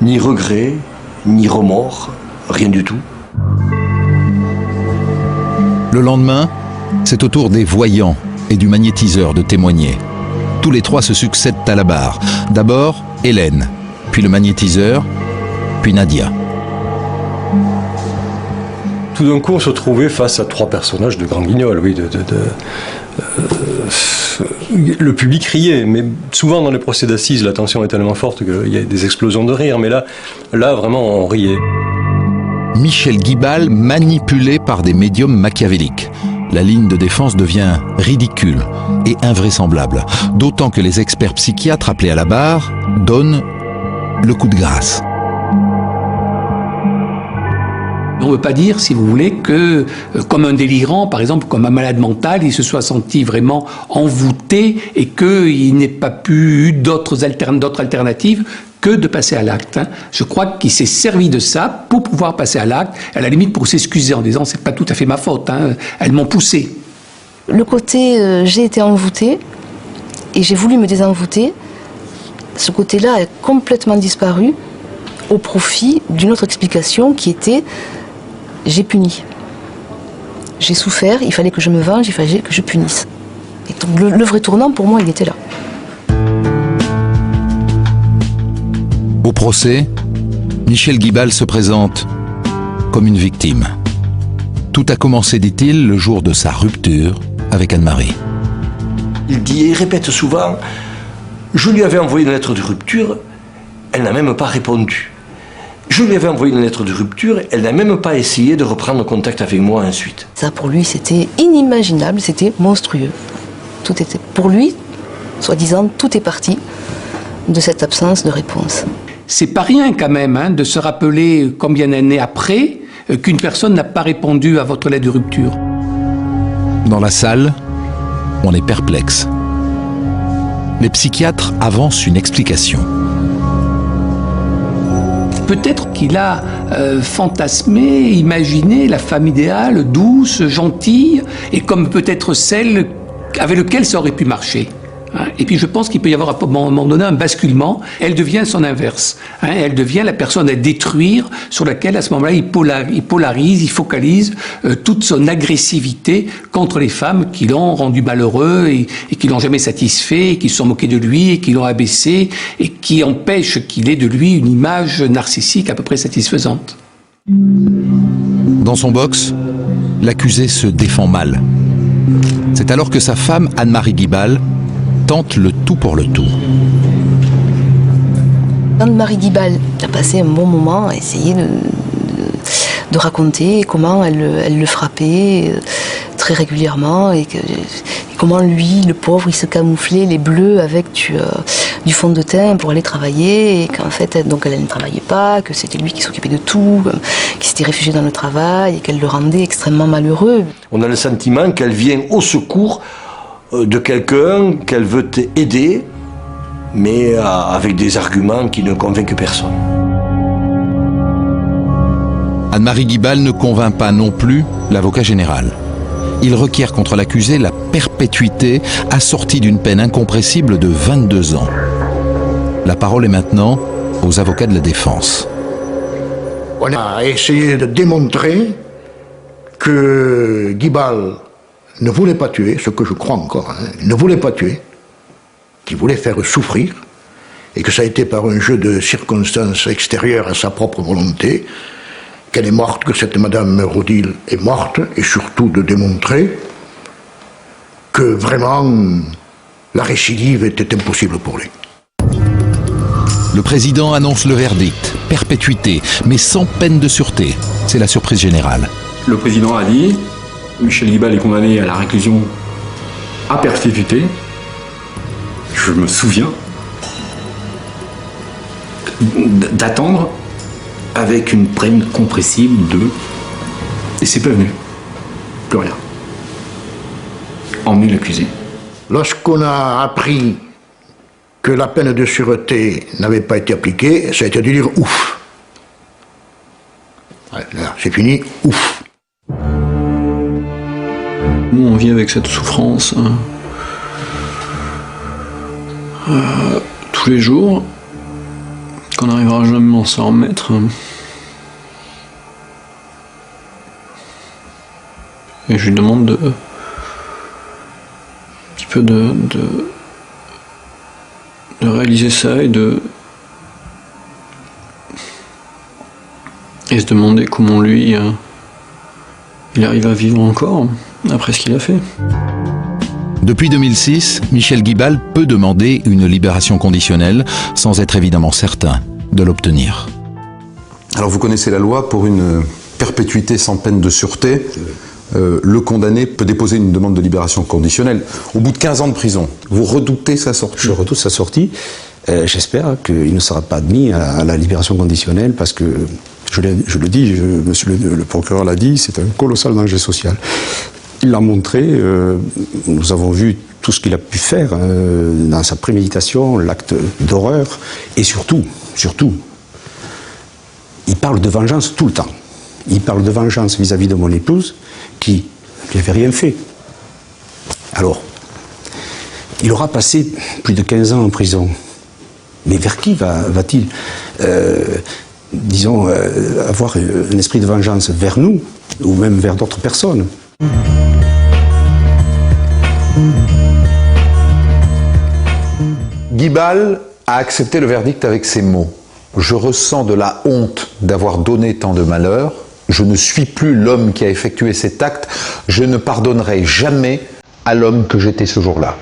ni regret, ni remords, rien du tout. Le lendemain, c'est au tour des voyants et du magnétiseur de témoigner. Tous les trois se succèdent à la barre. D'abord Hélène, puis le magnétiseur, puis Nadia. Tout d'un coup, on se trouvait face à trois personnages de grand guignol, oui, le public riait, mais souvent dans les procès d'assises, la tension est tellement forte qu'il y a des explosions de rire, mais là vraiment, on riait. Michel Guibal manipulé par des médiums machiavéliques. La ligne de défense devient ridicule et invraisemblable, d'autant que les experts psychiatres appelés à la barre donnent le coup de grâce. On ne veut pas dire, si vous voulez, que comme un délirant, par exemple, comme un malade mental, il se soit senti vraiment envoûté et qu'il n'ait pas eu d'autres alternatives que de passer à l'acte. Je crois qu'il s'est servi de ça pour pouvoir passer à l'acte, à la limite pour s'excuser en disant « c'est pas tout à fait ma faute, elles m'ont poussé ». Le côté j'ai été envoûté et j'ai voulu me désenvoûter, ce côté-là a complètement disparu au profit d'une autre explication qui était j'ai puni. J'ai souffert, il fallait que je me venge, il fallait que je punisse. Et donc le vrai tournant pour moi il était là. Au procès, Michel Guibal se présente comme une victime. Tout a commencé, dit-il, le jour de sa rupture avec Anne-Marie. Il dit et répète souvent « Je lui avais envoyé une lettre de rupture, elle n'a même pas répondu. Je lui avais envoyé une lettre de rupture, elle n'a même pas essayé de reprendre contact avec moi ensuite. » Ça pour lui c'était inimaginable, c'était monstrueux. Tout était pour lui, soi-disant, tout est parti de cette absence de réponse. C'est pas rien quand même de se rappeler combien d'années après qu'une personne n'a pas répondu à votre lettre de rupture. Dans la salle, on est perplexe. Les psychiatres avancent une explication. Peut-être qu'il a fantasmé, imaginé la femme idéale, douce, gentille, et comme peut-être celle avec laquelle ça aurait pu marcher. Et puis je pense qu'il peut y avoir à un moment donné un basculement. Elle devient son inverse. Elle devient la personne à détruire sur laquelle à ce moment-là il polarise, il focalise toute son agressivité contre les femmes qui l'ont rendu malheureux et qui l'ont jamais satisfait, et qui se sont moqués de lui et qui l'ont abaissé et qui empêchent qu'il ait de lui une image narcissique à peu près satisfaisante. Dans son box, l'accusé se défend mal. C'est alors que sa femme, Anne-Marie Guibal, tente le tout pour le tout. Anne-Marie Guibal a passé un bon moment à essayer de raconter comment elle le frappait très régulièrement et comment lui, le pauvre, il se camouflait les bleus avec du fond de teint pour aller travailler et qu'en fait donc elle ne travaillait pas, que c'était lui qui s'occupait de tout, qui s'était réfugié dans le travail et qu'elle le rendait extrêmement malheureux. On a le sentiment qu'elle vient au secours de quelqu'un qu'elle veut aider, mais avec des arguments qui ne convainquent personne. Anne-Marie Guibal ne convainc pas non plus l'avocat général. Il requiert contre l'accusé la perpétuité assortie d'une peine incompressible de 22 ans. La parole est maintenant aux avocats de la défense. On a essayé de démontrer que Guibal ne voulait pas tuer, ce que je crois encore, hein, il ne voulait pas tuer, qu'il voulait faire souffrir, et que ça a été par un jeu de circonstances extérieures à sa propre volonté qu'elle est morte, que cette Madame Roudil est morte, et surtout de démontrer que vraiment la récidive était impossible pour lui. Le président annonce le verdict, perpétuité, mais sans peine de sûreté. C'est la surprise générale. Le président a dit, Michel Guibal est condamné à la réclusion à perpétuité. Je me souviens d'attendre avec une peine compressible de... Et c'est pas venu. Plus rien. Emmener l'accusé. Lorsqu'on a appris que la peine de sûreté n'avait pas été appliquée, ça a été de dire ouf. Ouais, là, c'est fini, ouf. Nous, on vit avec cette souffrance tous les jours, qu'on n'arrivera jamais à s'en remettre. Et je lui demande un petit peu de réaliser ça et se demander comment lui il arrive à vivre encore après ce qu'il a fait. Depuis 2006, Michel Guibal peut demander une libération conditionnelle sans être évidemment certain de l'obtenir. Alors vous connaissez la loi, pour une perpétuité sans peine de sûreté, le condamné peut déposer une demande de libération conditionnelle au bout de 15 ans de prison. Vous redoutez sa sortie? Je redoute sa sortie. J'espère qu'il ne sera pas admis à la libération conditionnelle parce que, je le dis, monsieur le procureur l'a dit, c'est un colossal danger social. Il l'a montré, nous avons vu tout ce qu'il a pu faire dans sa préméditation, l'acte d'horreur, et surtout, il parle de vengeance tout le temps. Il parle de vengeance vis-à-vis de mon épouse, qui lui avait rien fait. Alors, il aura passé plus de 15 ans en prison. Mais vers qui va-t-il, disons, avoir un esprit de vengeance? Vers nous, ou même vers d'autres personnes? Guibal a accepté le verdict avec ces mots. Je ressens de la honte d'avoir donné tant de malheur. Je ne suis plus l'homme qui a effectué cet acte. Je ne pardonnerai jamais à l'homme que j'étais ce jour-là.